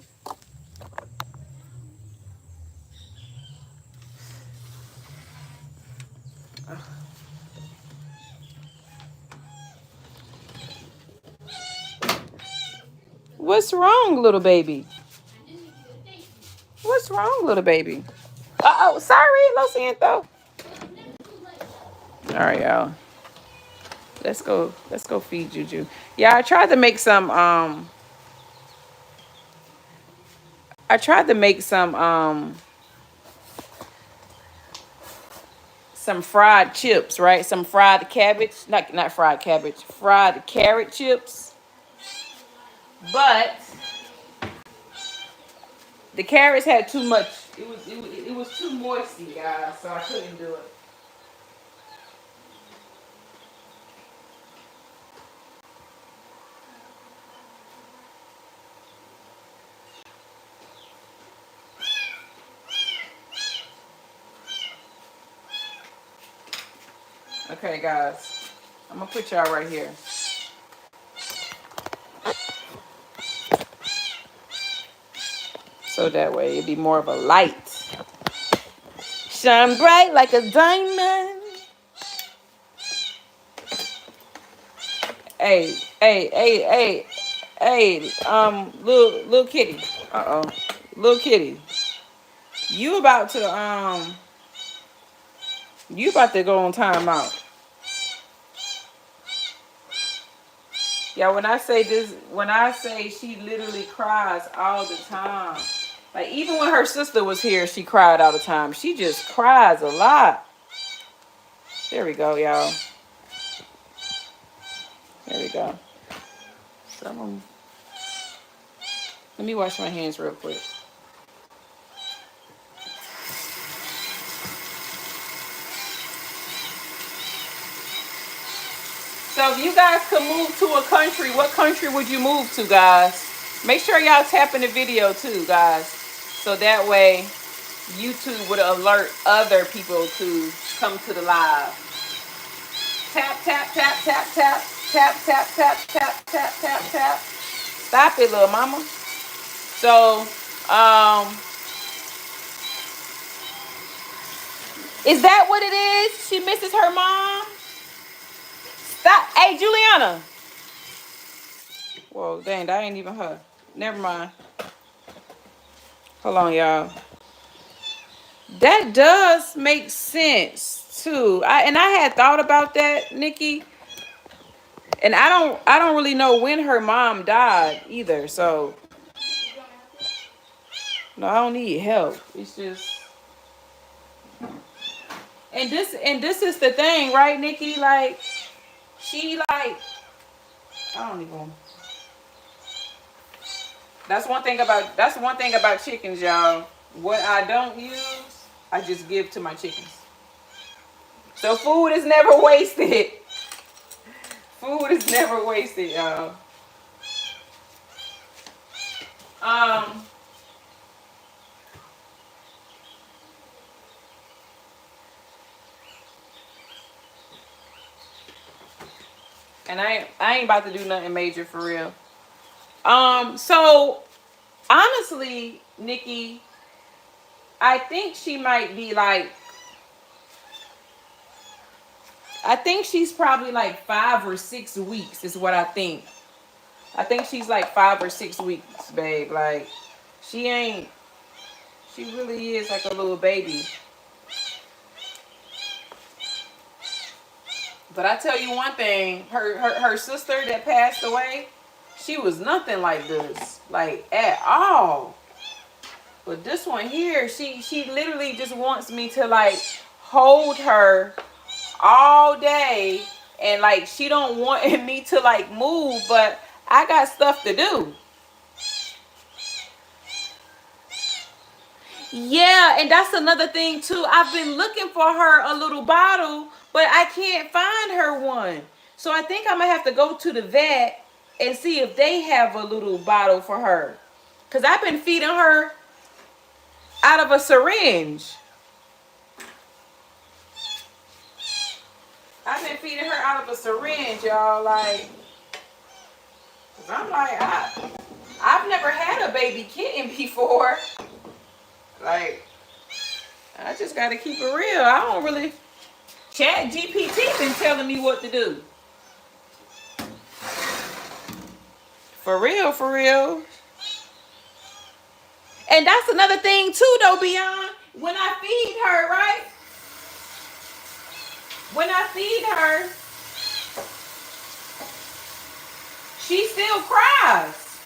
What's wrong, little baby? What's wrong, little baby? Uh-oh, sorry, Lo Siento. All right, y'all. Let's go feed Juju. Yeah, I tried to make some fried chips, right? Some fried cabbage, not fried cabbage, fried carrot chips. But the carrots had too much. It was too moisty, guys, so I couldn't do it. Okay, guys, I'm gonna put y'all right here. So that way it'd be more of a light. Shine bright like a diamond. Hey, hey, hey, hey, hey, little kitty. Uh-oh. Little kitty. You about to go on timeout. Yeah, when I say she literally cries all the time. Like, even when her sister was here, she cried all the time. She just cries a lot. There we go, y'all. There we go. Let me wash my hands real quick. So if you guys could move to a country, what country would you move to, guys? Make sure y'all tap in the video too, guys. So that way YouTube would alert other people to come to the live. Tap, tap, tap, tap, tap, tap, tap, tap, tap, tap, tap, tap. Stop it, little mama. So, is that what it is? She misses her mom? Stop. Hey, Juliana. Whoa, dang, that ain't even her. Never mind. Hold on, y'all. That does make sense too. I had thought about that, Nikki. And I don't really know when her mom died either. So no, I don't need help. It's just and this is the thing, right, Nikki? Like I don't even. That's one thing about chickens, y'all. What I don't use, I just give to my chickens. So food is never wasted. Food is never wasted, y'all. And I ain't about to do nothing major for real. So honestly, Nikki, I think she might be like, I think she's probably like 5 or 6 weeks is what I think. I think she's like 5 or 6 weeks, babe. Like, she really is like a little baby. But I tell you one thing, her sister that passed away, she was nothing like this, like at all. But this one here, she literally just wants me to like hold her all day, and like she don't want me to like move, but I got stuff to do. Yeah, and that's another thing too. I've been looking for her a little bottle, but I can't find her one. So I think I'm gonna have to go to the vet and see if they have a little bottle for her. Cause I've been feeding her out of a syringe. I've been feeding her out of a syringe, y'all. Like, I'm like, I've never had a baby kitten before. Like, I just gotta keep it real. I don't really. Chat GPT been telling me what to do. For real, for real. And that's another thing too, though, Beyond. When I feed her, right? When I feed her, she still cries.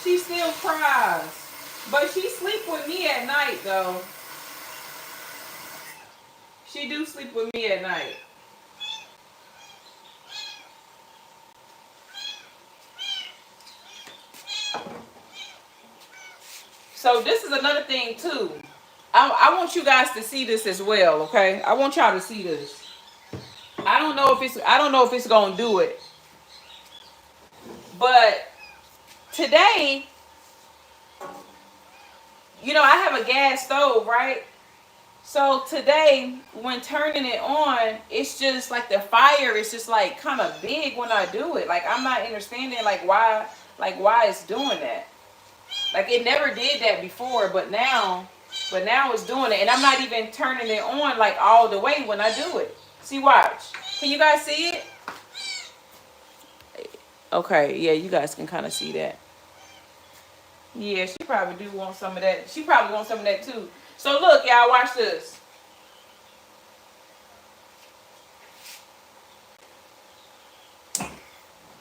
She still cries. But she sleep with me at night, though. She do sleep with me at night. So this is another thing too. I want you guys to see this as well, okay? I want y'all to see this. I don't know if it's gonna do it. But today, I have a gas stove, right? So today, when turning it on, it's just like the fire is just like kind of big when I do it. Like I'm not understanding why it's doing that. Like it never did that before, but now it's doing it, and I'm not even turning it on like all the way when I do it. See, watch. Can you guys see it? Okay, yeah, you guys can kind of see that. Yeah, she probably do want some of that. She probably wants some of that too. So look, y'all, watch this.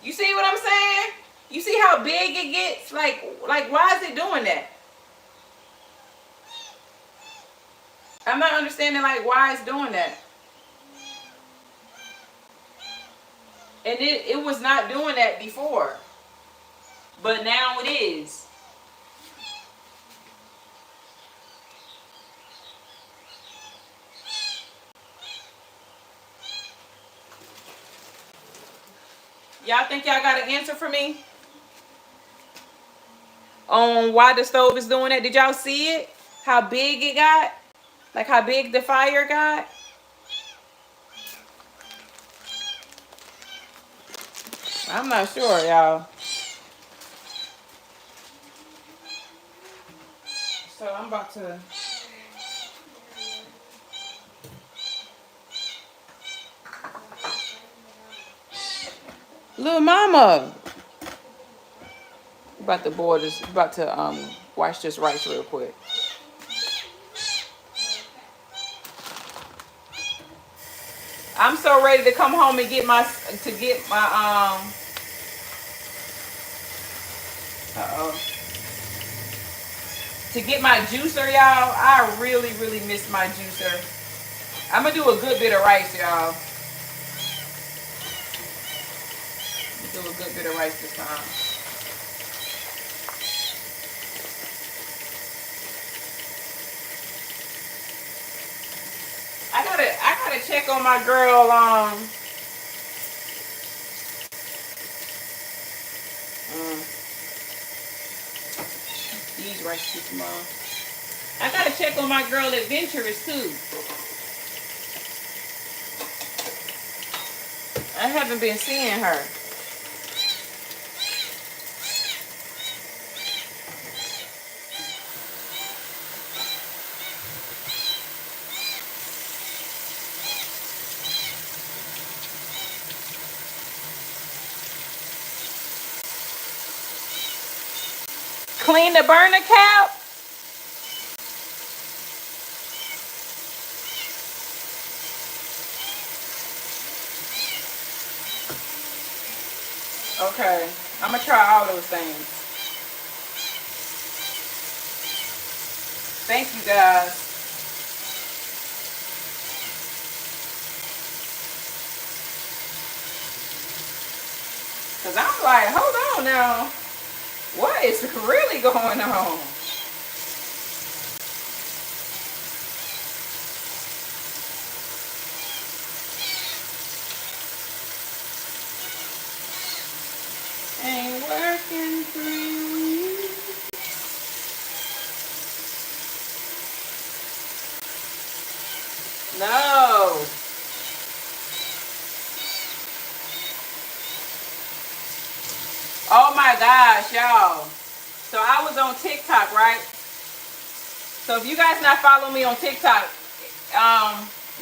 You see what I'm saying? You see how big it gets? Like why is it doing that? I'm not understanding like why it's doing that. And it was not doing that before. But now it is. Y'all think y'all got an answer for me? On why the stove is doing that? Did y'all see it? How big it got? Like how big the fire got? I'm not sure, y'all. So I'm about to... Little mama. About to wash this rice real quick. I'm so ready to come home and get my uh-oh. To get my juicer, y'all. I really, really miss my juicer. I'm gonna do a good bit of rice, y'all. Do a good bit of rice this time. I gotta check on my girl. These rice too small. I gotta check on my girl Adventurous too. I haven't been seeing her. Clean the burner cap. Okay, I'm gonna try all those things. Thank you guys. Cause I'm like, hold on now. What is really going on? Ain't working for you. No. Oh my gosh, y'all. So I was on TikTok, right? So if you guys not following me on TikTok,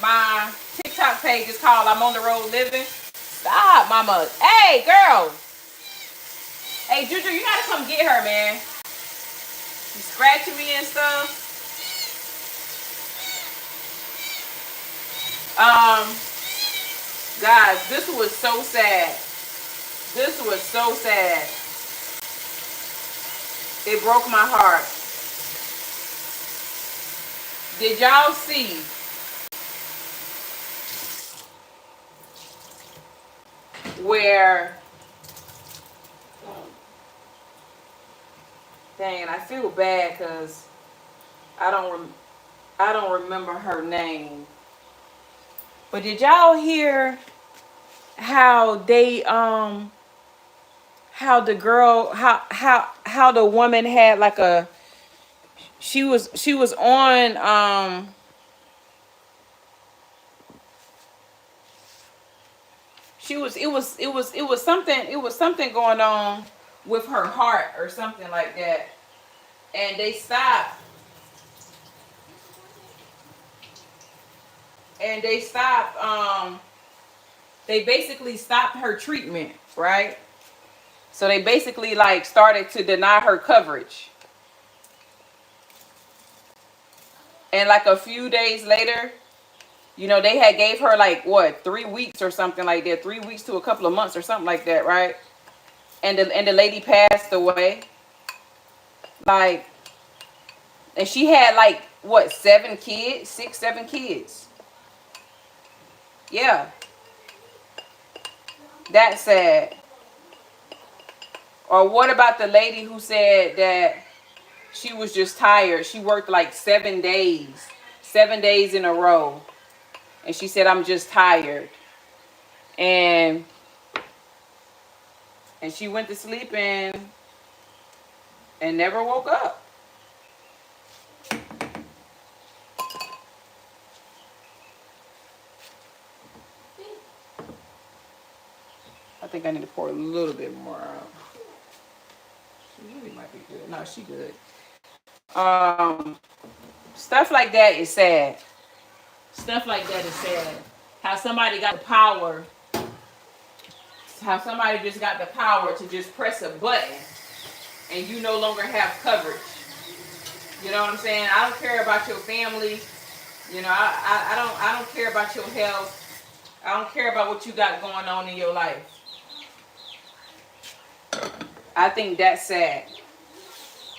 my TikTok page is called I'm on the Road Living. Stop, mama. Hey, girl. Hey, Juju, you gotta come get her, man. She's scratching me and stuff. Um, guys, this was so sad. This was so sad. It broke my heart. Did y'all see where? Dang, I feel bad because I don't remember her name. But did y'all hear how they how the girl how the woman had like a she was on she was it was something going on with her heart or something like that, and they stopped they basically stopped her treatment, right? So they basically like started to deny her coverage. And like a few days later, you know, they had gave her like what, 3 weeks or something like that, 3 weeks to a couple of months or something like that, right? And the lady passed away. Like, and she had like what, 7 kids, 6, 7 kids. Yeah, that's sad. Or what about the lady who said that she was just tired? She worked like 7 days in a row. And she said, I'm just tired. And she went to sleep and never woke up. I think I need to pour a little bit more out. She really might be good. No, she good. Stuff like that is sad. Stuff like that is sad. How somebody got the power. How somebody just got the power to just press a button and you no longer have coverage. You know what I'm saying? I don't care about your family. You know, I don't care about your health. I don't care about what you got going on in your life. I think that's sad.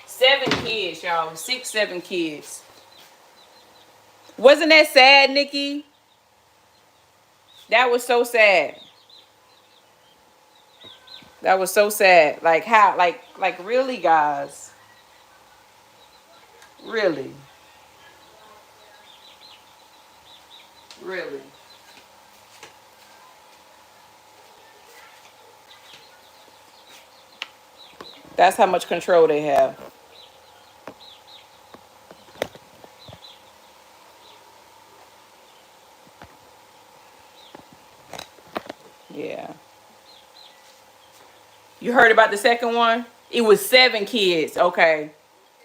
7 kids, y'all. 6, 7 kids. Wasn't that sad, Nikki? That was so sad. That was so sad. Like how, like really, guys? Really? Really? That's how much control they have. Yeah. You heard about the second one? It was 7 kids. Okay.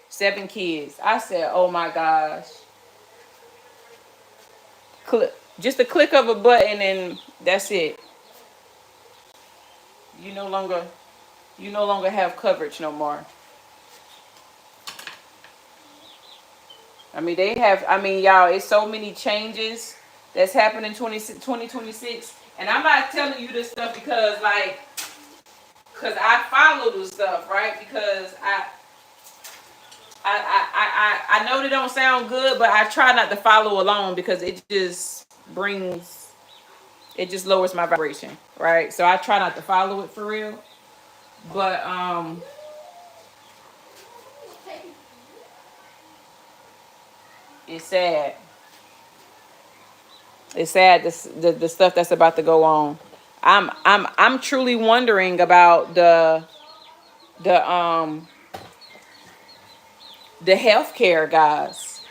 7 kids. I said, oh my gosh. Click. Just a click of a button and that's it. You no longer have coverage no more. I mean, y'all, it's so many changes that's happening in 2026. And I'm not telling you this stuff because I follow this stuff, right? Because I know they don't sound good, but I try not to follow along because it just lowers my vibration, right? So I try not to follow it for real. But it's sad. It's sad the stuff that's about to go on. I'm truly wondering about the healthcare guys.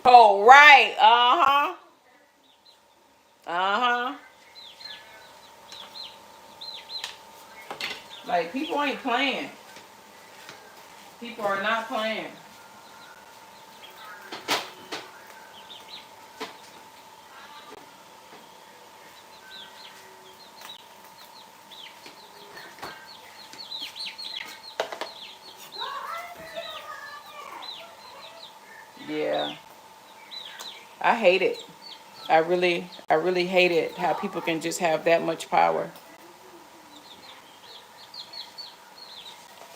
Oh right, uh huh. Like people ain't playing. People are not playing. I hate it. I really hate it how people can just have that much power.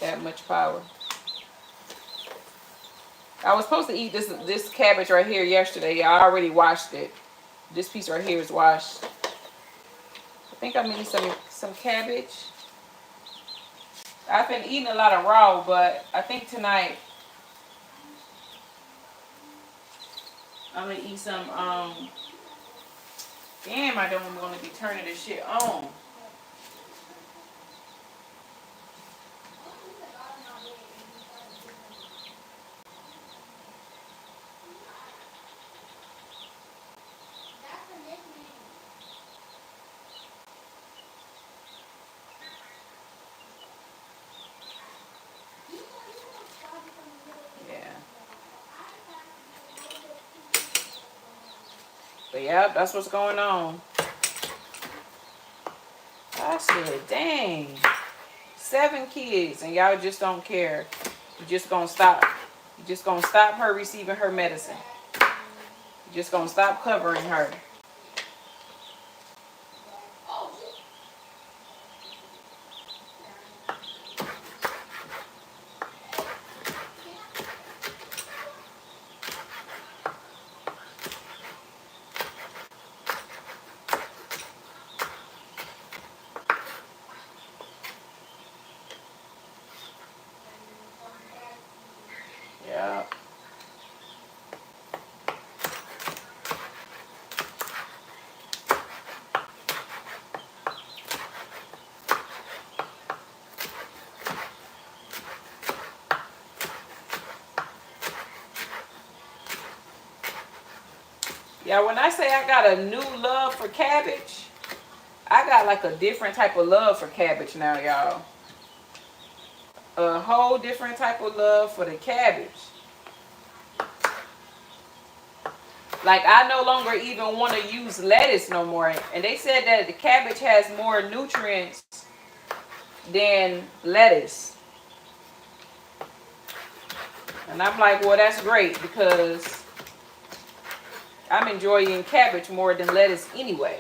That much power. I was supposed to eat this cabbage right here yesterday. I already washed it. This piece right here is washed. I think I'm eating some cabbage. I've been eating a lot of raw, but I think tonight I'm gonna eat some. Damn, I don't want to be turning this shit on. Yeah. But yeah, that's what's going on. I said, dang, 7 kids, and y'all just don't care. You just gonna stop. You just gonna stop her receiving her medicine. You just gonna stop covering her. Yeah. Yeah, when I say I got a new love for cabbage, I got like a different type of love for cabbage now, y'all. A whole different type of love for the cabbage. Like, I no longer even want to use lettuce no more. And they said that the cabbage has more nutrients than lettuce. And I'm like, well, that's great because I'm enjoying cabbage more than lettuce anyway.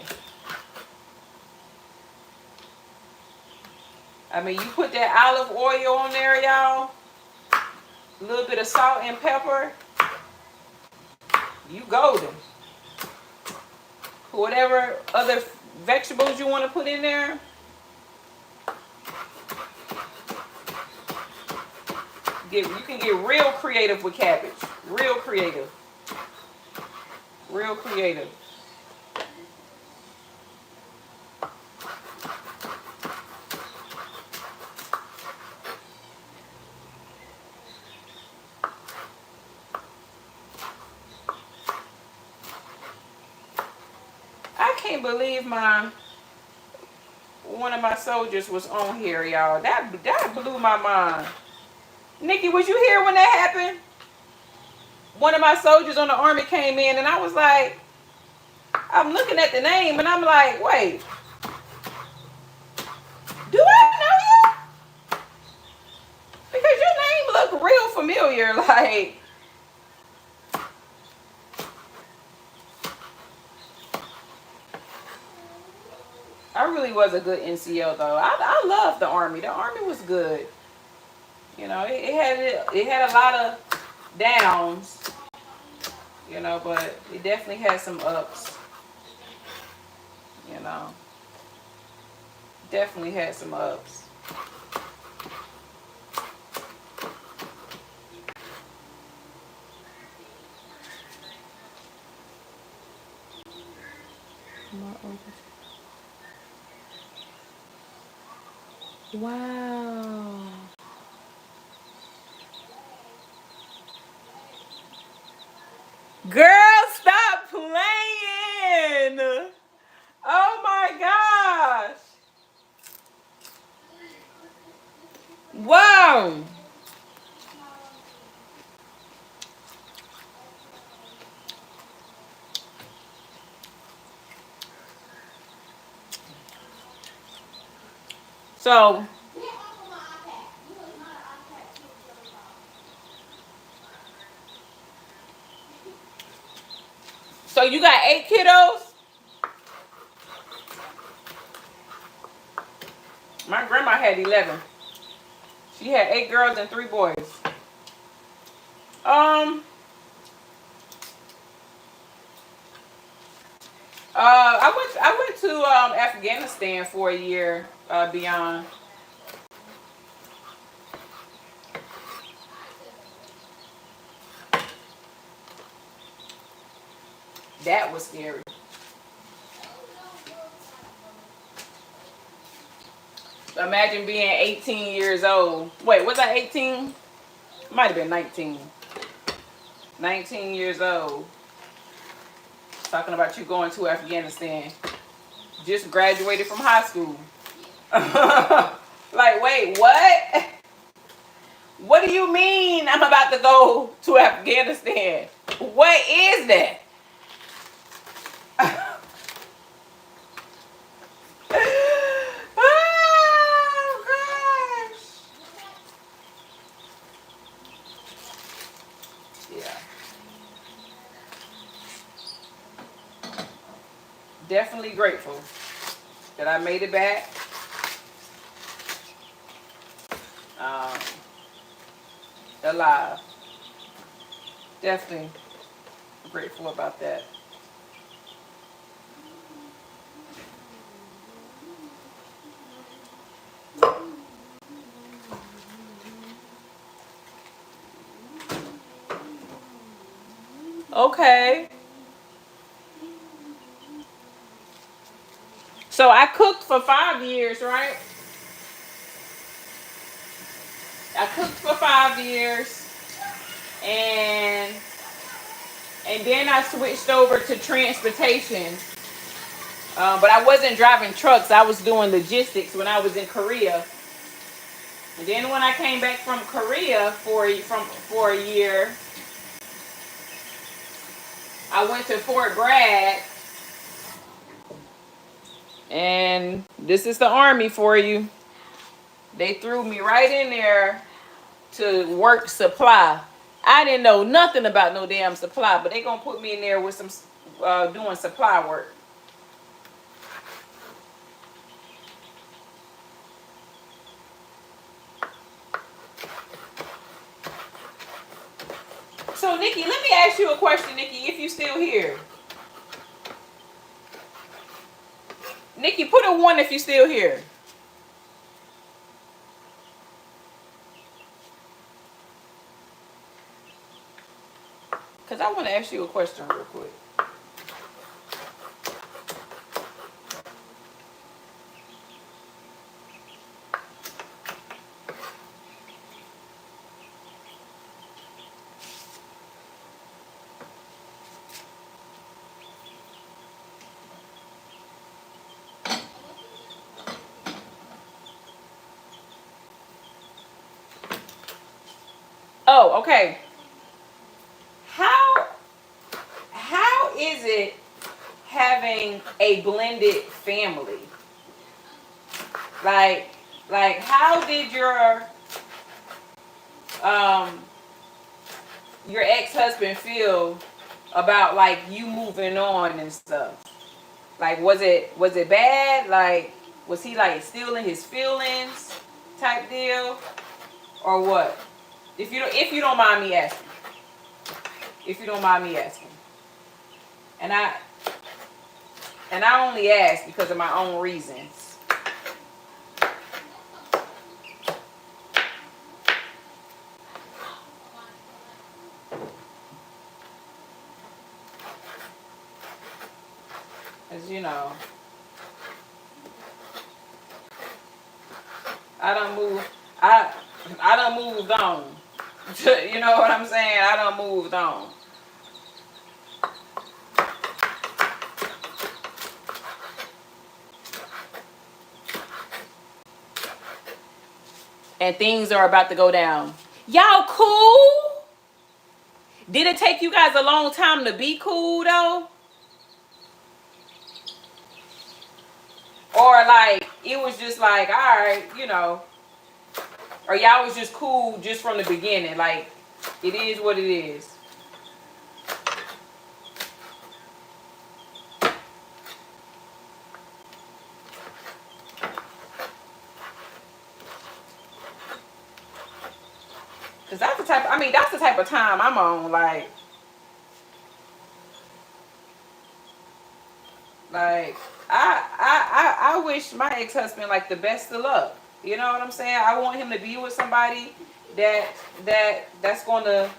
I mean, you put that olive oil on there, y'all. A little bit of salt and pepper. You golden. Whatever other vegetables you want to put in there. You can get real creative with cabbage. Real creative. Real creative. I can't believe one of my soldiers was on here, y'all. That blew my mind. Nikki, was you here when that happened? One of my soldiers on the army came in, and I was like, I'm looking at the name, and I'm like, wait, do I know you? Because your name looked real familiar. Like, I really was a good NCO though. I loved the army. The army was good. You know, it had a lot of downs. You know, but it definitely had some ups. You know, definitely had some ups. Wow. Girl, stop playing. Oh my gosh. Wow. So, So you got 8 kiddos? My grandma had 11. She had 8 girls and 3 boys. Um, I went to Afghanistan for a year. Beyond. That was scary. Imagine being 18 years old. Wait, was I 18? Might have been 19. 19 years old. Talking about you going to Afghanistan. Just graduated from high school. Like, wait, what? What do you mean I'm about to go to Afghanistan? What is that? Oh, gosh. Yeah. Definitely grateful that I made it back. Um, alive. Definitely grateful about that. Okay. So I cooked for 5 years, right? I cooked for 5 years, and then I switched over to transportation. But I wasn't driving trucks. I was doing logistics when I was in Korea. And then when I came back from Korea for a year, I went to Fort Bragg, and this is the Army for you. They threw me right in there to work supply. I didn't know nothing about no damn supply, but they gonna put me in there with some doing supply work. So Nikki, let me ask you a question, Nikki, if you still here. Nikki, put a 1 if you still here. Cause I want to ask you a question real quick. Oh, okay. How is it having a blended family? Like how did um your ex-husband feel about like you moving on and stuff? Like was it bad? Like was he like still in his feelings type deal or what? If you don't mind me asking. If you don't mind me asking. And I only ask because of my own reasons. As you know, I done moved. I done moved on. You know what I'm saying? I done moved on. And things are about to go down. Y'all cool? Did it take you guys a long time to be cool though? Or like it was just like, all right, you know, or y'all was just cool just from the beginning, like it is what it is. Cause that's the type. I mean, that's the type of time I'm on. Like I wish my ex husband like the best of luck. You know what I'm saying? I want him to be with somebody that that's gonna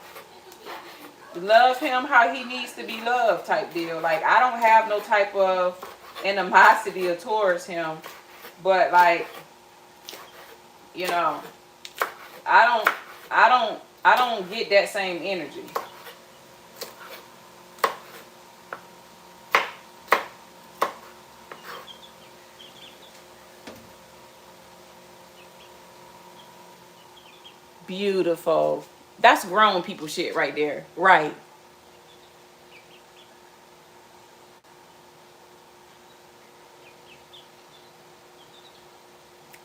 love him how he needs to be loved type deal. Like I don't have no type of animosity towards him, but like you know, I don't I don't get that same energy. Beautiful. That's grown people shit right there. Right.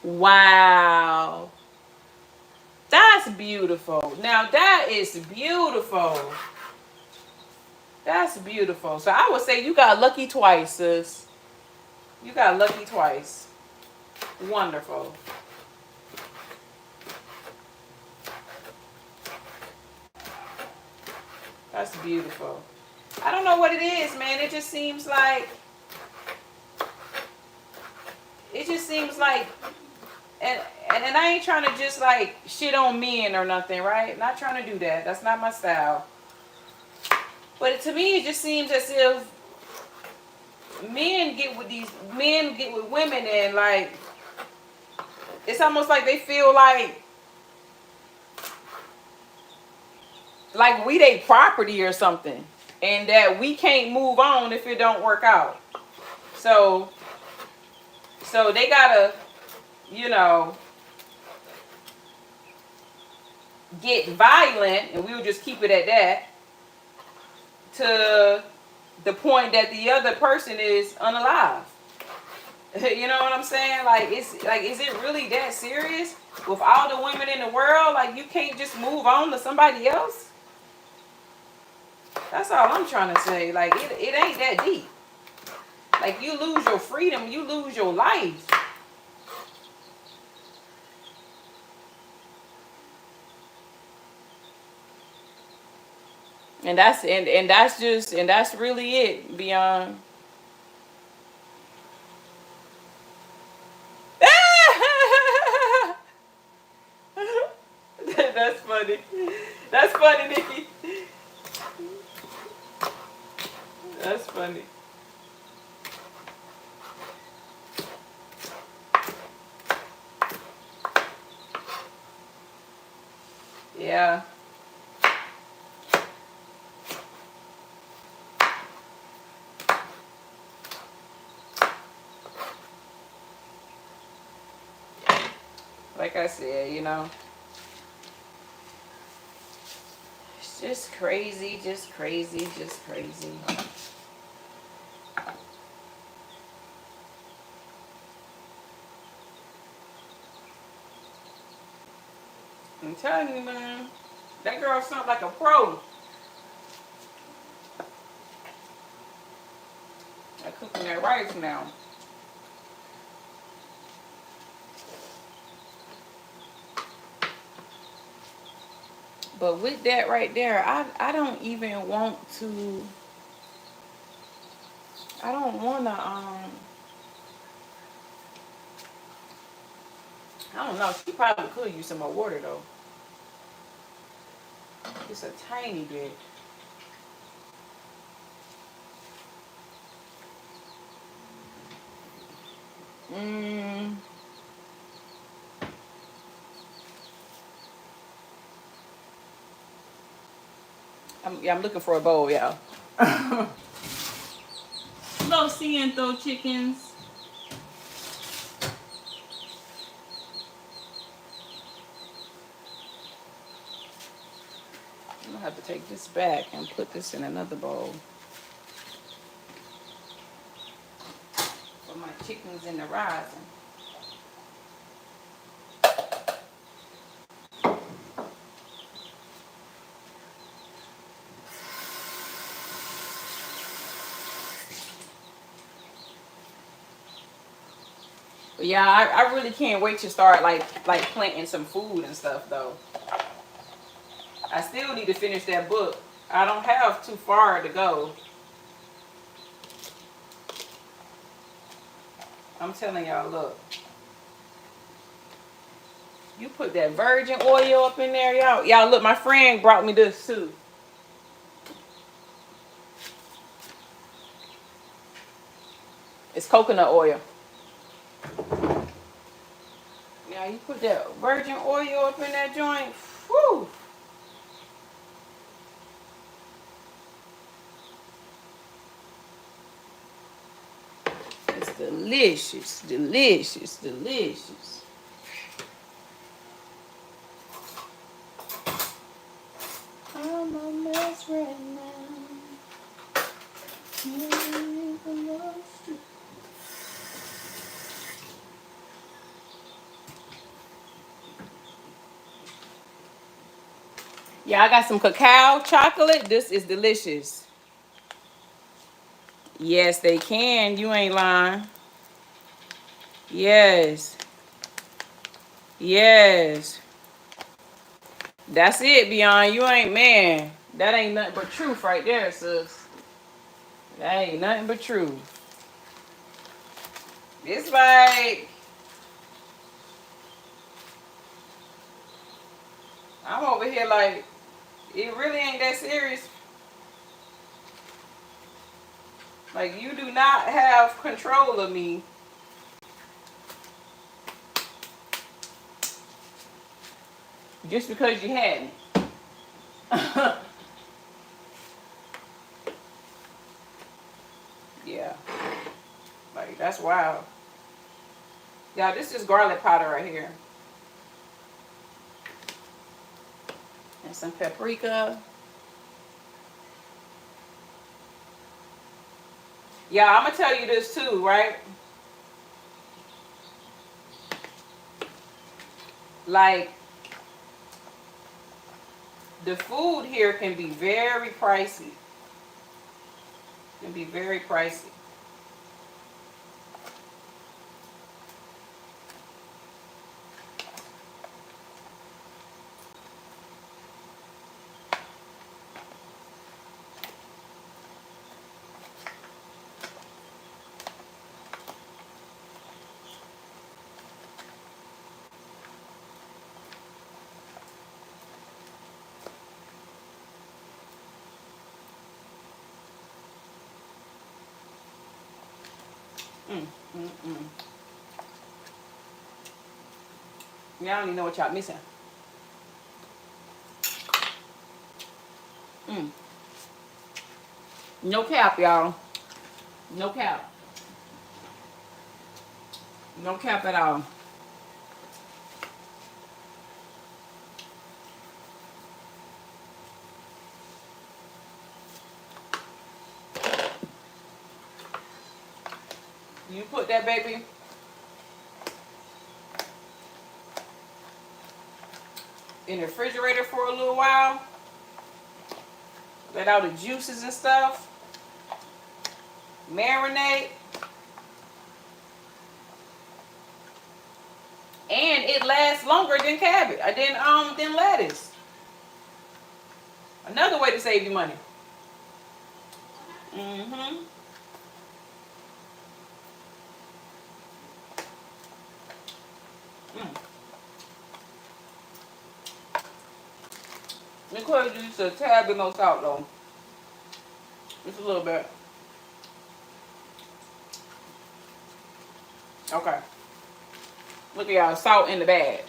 Wow. That's beautiful. Now that is beautiful. That's beautiful. So I would say you got lucky twice, sis. You got lucky twice. Wonderful. That's beautiful. I don't know what it is, man. It just seems like it just seems like and and I ain't trying to just like shit on men or nothing, right? Not trying to do that. That's not my style. But to me, it just seems as if men get with women and like it's almost like they feel like we they property or something, and that we can't move on if it don't work out. So they gotta, you know, get violent, and we'll just keep it at that, to the point that the other person is unalive. You know what I'm saying? Like it's like, is it really that serious? With all the women in the world, like you can't just move on to somebody else? That's all I'm trying to say. Like it ain't that deep. Like you lose your freedom, you lose your life. And that's really it beyond. That's funny. That's funny, Nikki. That's funny. Yeah. Like I said, it's just crazy, just crazy, just crazy. I'm telling you, man. That girl sounds like a pro. I cooking that rice now. But with that right there, I don't even want to. I don't wanna I don't know. She probably could use some more water though. It's a tiny bit. Mm, I'm looking for a bowl, y'all. Little ciento chickens. I'm gonna have to take this back and put this in another bowl for my chickens in the rising. But yeah, I really can't wait to start like planting some food and stuff though. I still need to finish that book. I don't have too far to go. I'm telling y'all, look. You put that virgin oil up in there, y'all. Y'all, look, my friend brought me this too. It's coconut oil. Now, you put that virgin oil up in that joint. Whew. It's delicious, delicious, delicious. I'm a mess right now. Yeah, I got some cacao chocolate. This is delicious. Yes, they can. You ain't lying. Yes. Yes. That's it, Beyond. You ain't, man. That ain't nothing but truth right there, sis. That ain't nothing but truth. It's like, I'm over here like, it really ain't that serious. Like, you do not have control of me. Just because you had me. Yeah. Like, that's wild. Yeah, this is garlic powder right here. And some paprika. Yeah, I'm going to tell you this too, right? Like, the food here can be very pricey. Can be very pricey. Y'all don't even know what y'all missing. No cap, y'all. No cap. No cap at all. You put that baby in the refrigerator for a little while. Let out the juices and stuff. Marinate. And it lasts longer than cabbage. Than lettuce. Another way to save you money. Mm-hmm. It could use a tad bit more salt though. Just a little bit. Okay. Look at y'all, salt in the bag.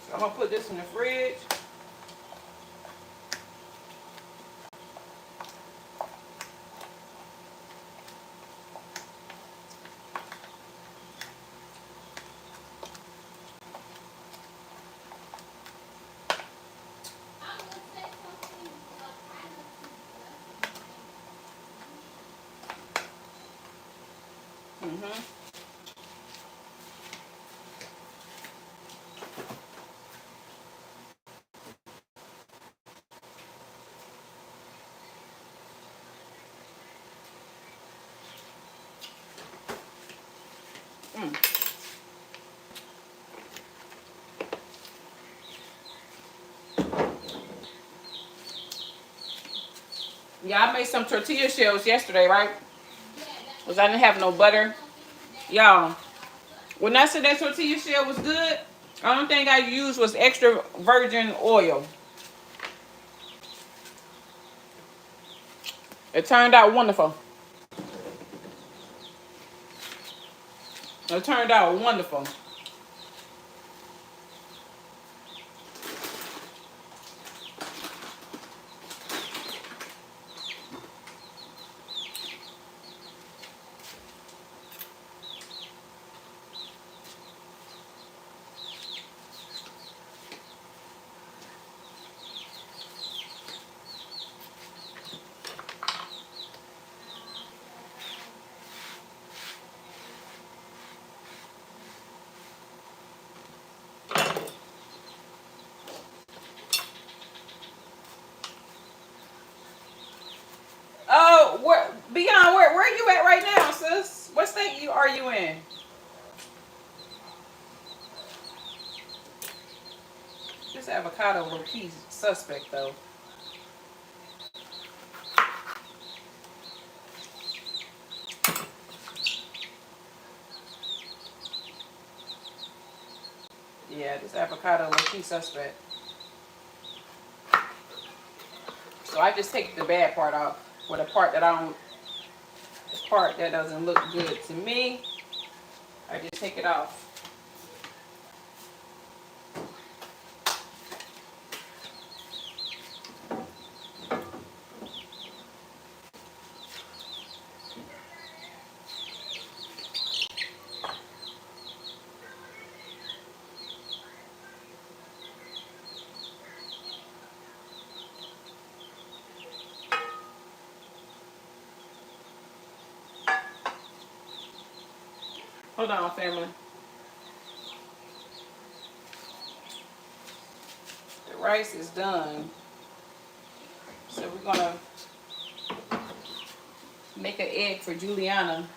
So I'm gonna put this in the fridge. Yeah, I made some tortilla shells yesterday, right? Because I didn't have no butter. Y'all, when I said that tortilla shell was good, the only thing I used was extra virgin oil. It turned out wonderful. It turned out wonderful. Oh, Beyond, where you at right now, sis? What state are you in? This avocado low key suspect though. Yeah, this avocado low key suspect. So I just take the bad part off. For the part that the part that doesn't look good to me, I just take it off. Hold on, family. The rice is done. So we're gonna make an egg for Juliana.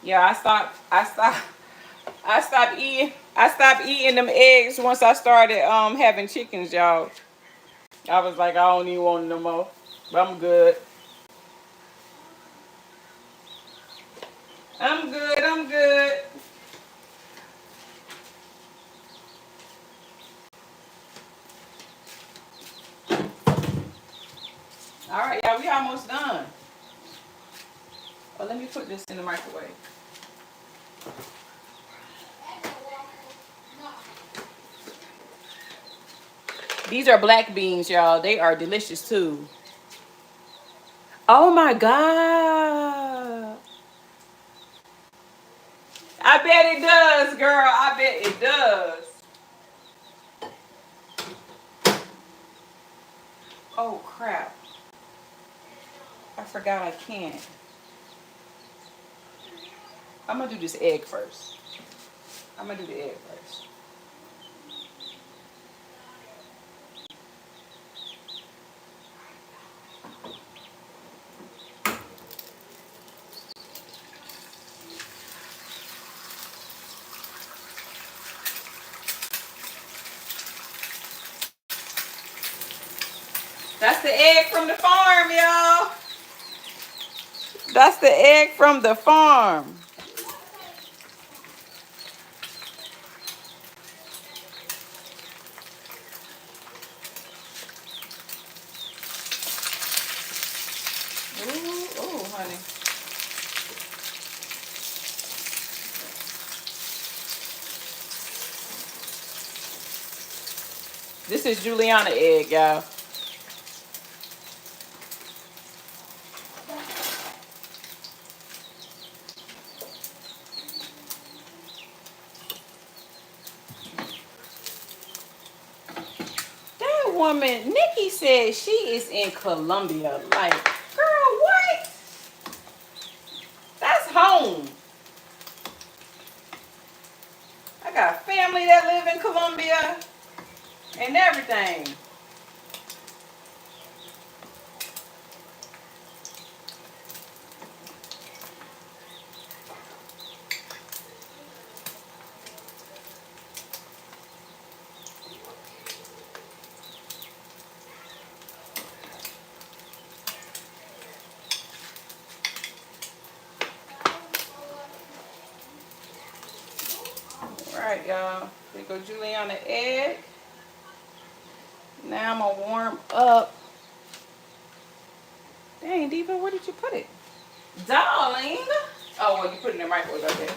Yeah, I stopped eating them eggs once I started having chickens, y'all. I was like, I don't even want no more. But I'm good. I'm good. I'm good. All right, y'all, we almost done. Oh, let me put this in the microwave. These are black beans, y'all. They are delicious too. Oh my God. I bet it does, girl. I bet it does. Oh crap. I forgot I can't. I'm gonna do this egg first. I'm gonna do the egg first. That's the egg from the farm, y'all. That's the egg from the farm. Ooh, ooh, honey. This is Juliana egg, y'all. That woman, Nikki said she is in Colombia. Like, girl, what? That's home. I got family that live in Colombia and everything. y'all. There go Juliana egg. Now I'm gonna warm up. Dang, Diva, where did you put it? Darling. Oh, well, you put it in the microwave, okay.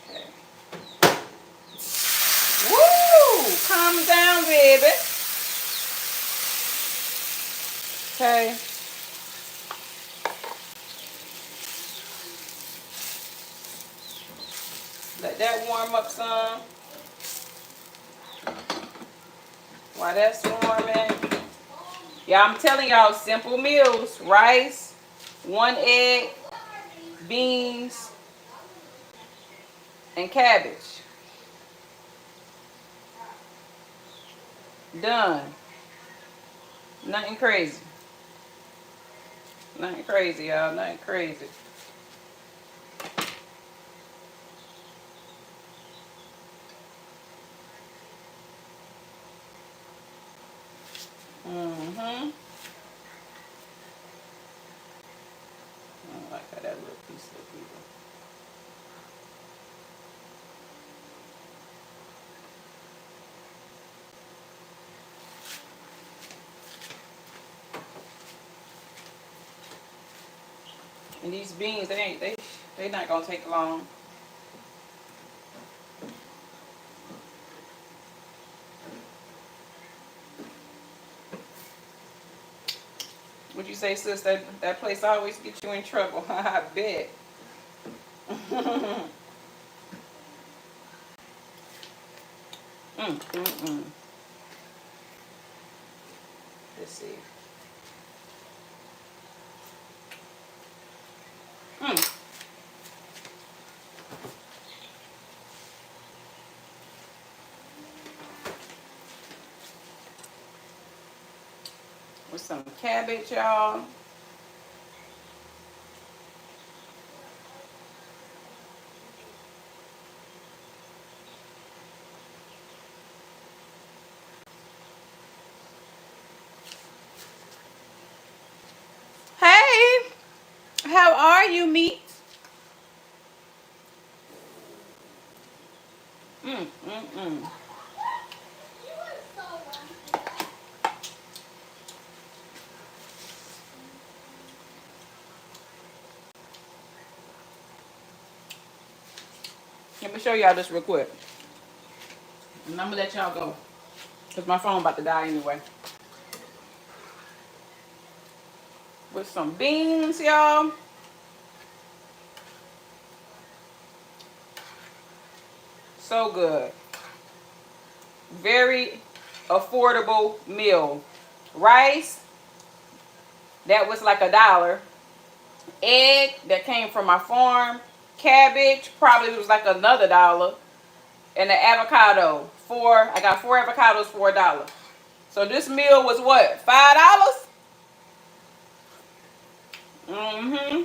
Okay. Woo! Calm down, baby. Okay. Let that warm up some. While that's warming. Yeah, I'm telling y'all, simple meals. Rice, 1 egg, beans, and cabbage. Done. Nothing crazy. Nothing crazy, y'all. Nothing crazy. Mm-hmm. I don't like how that little piece look either. And these beans, they not gonna take long. Would you say, sis, that place always gets you in trouble? I bet. Mm. Let's see. Mm. With some cabbage, y'all. Hey, how are you, meat? Mm. Let me show y'all this real quick. And I'm gonna let y'all go. Because my phone about to die anyway. With some beans, y'all. So good. Very affordable meal. Rice, that was like $1. Egg, that came from my farm. Cabbage, probably was like another $1. And the avocado, I got 4 avocados for $1. So this meal was what, $5? Mm-hmm.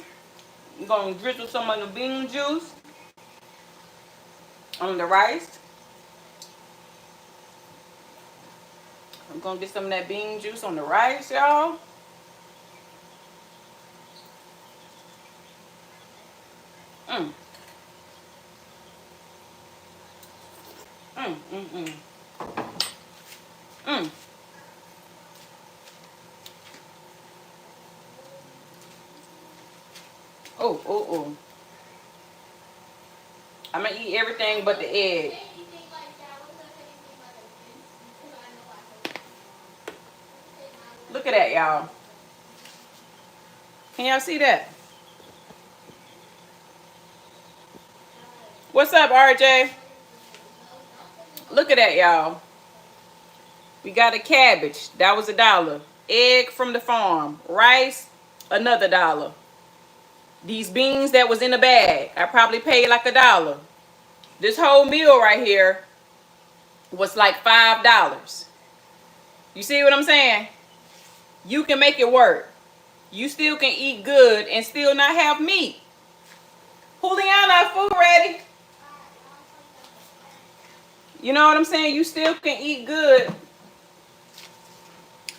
I'm gonna drizzle some of the bean juice on the rice. I'm gonna get some of that bean juice on the rice, y'all. Mm. Mm. Mm. Oh. I'm gonna eat everything but the egg. Look at that, y'all. Can y'all see that? What's up, RJ? Look at that, y'all. We got a cabbage. That was $1. Egg from the farm. Rice, another $1. These beans that was in the bag, I probably paid like $1. This whole meal right here was like $5. You see what I'm saying? You can make it work. You still can eat good and still not have meat. Juliana, food ready. You know what I'm saying? You still can eat good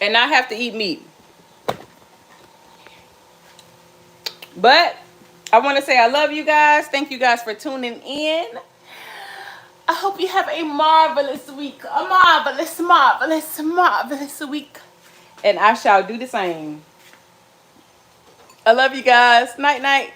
and not have to eat meat. But I want to say I love you guys. Thank you guys for tuning in. I hope you have a marvelous week. A marvelous, marvelous, marvelous week. And I shall do the same. I love you guys. Night, night.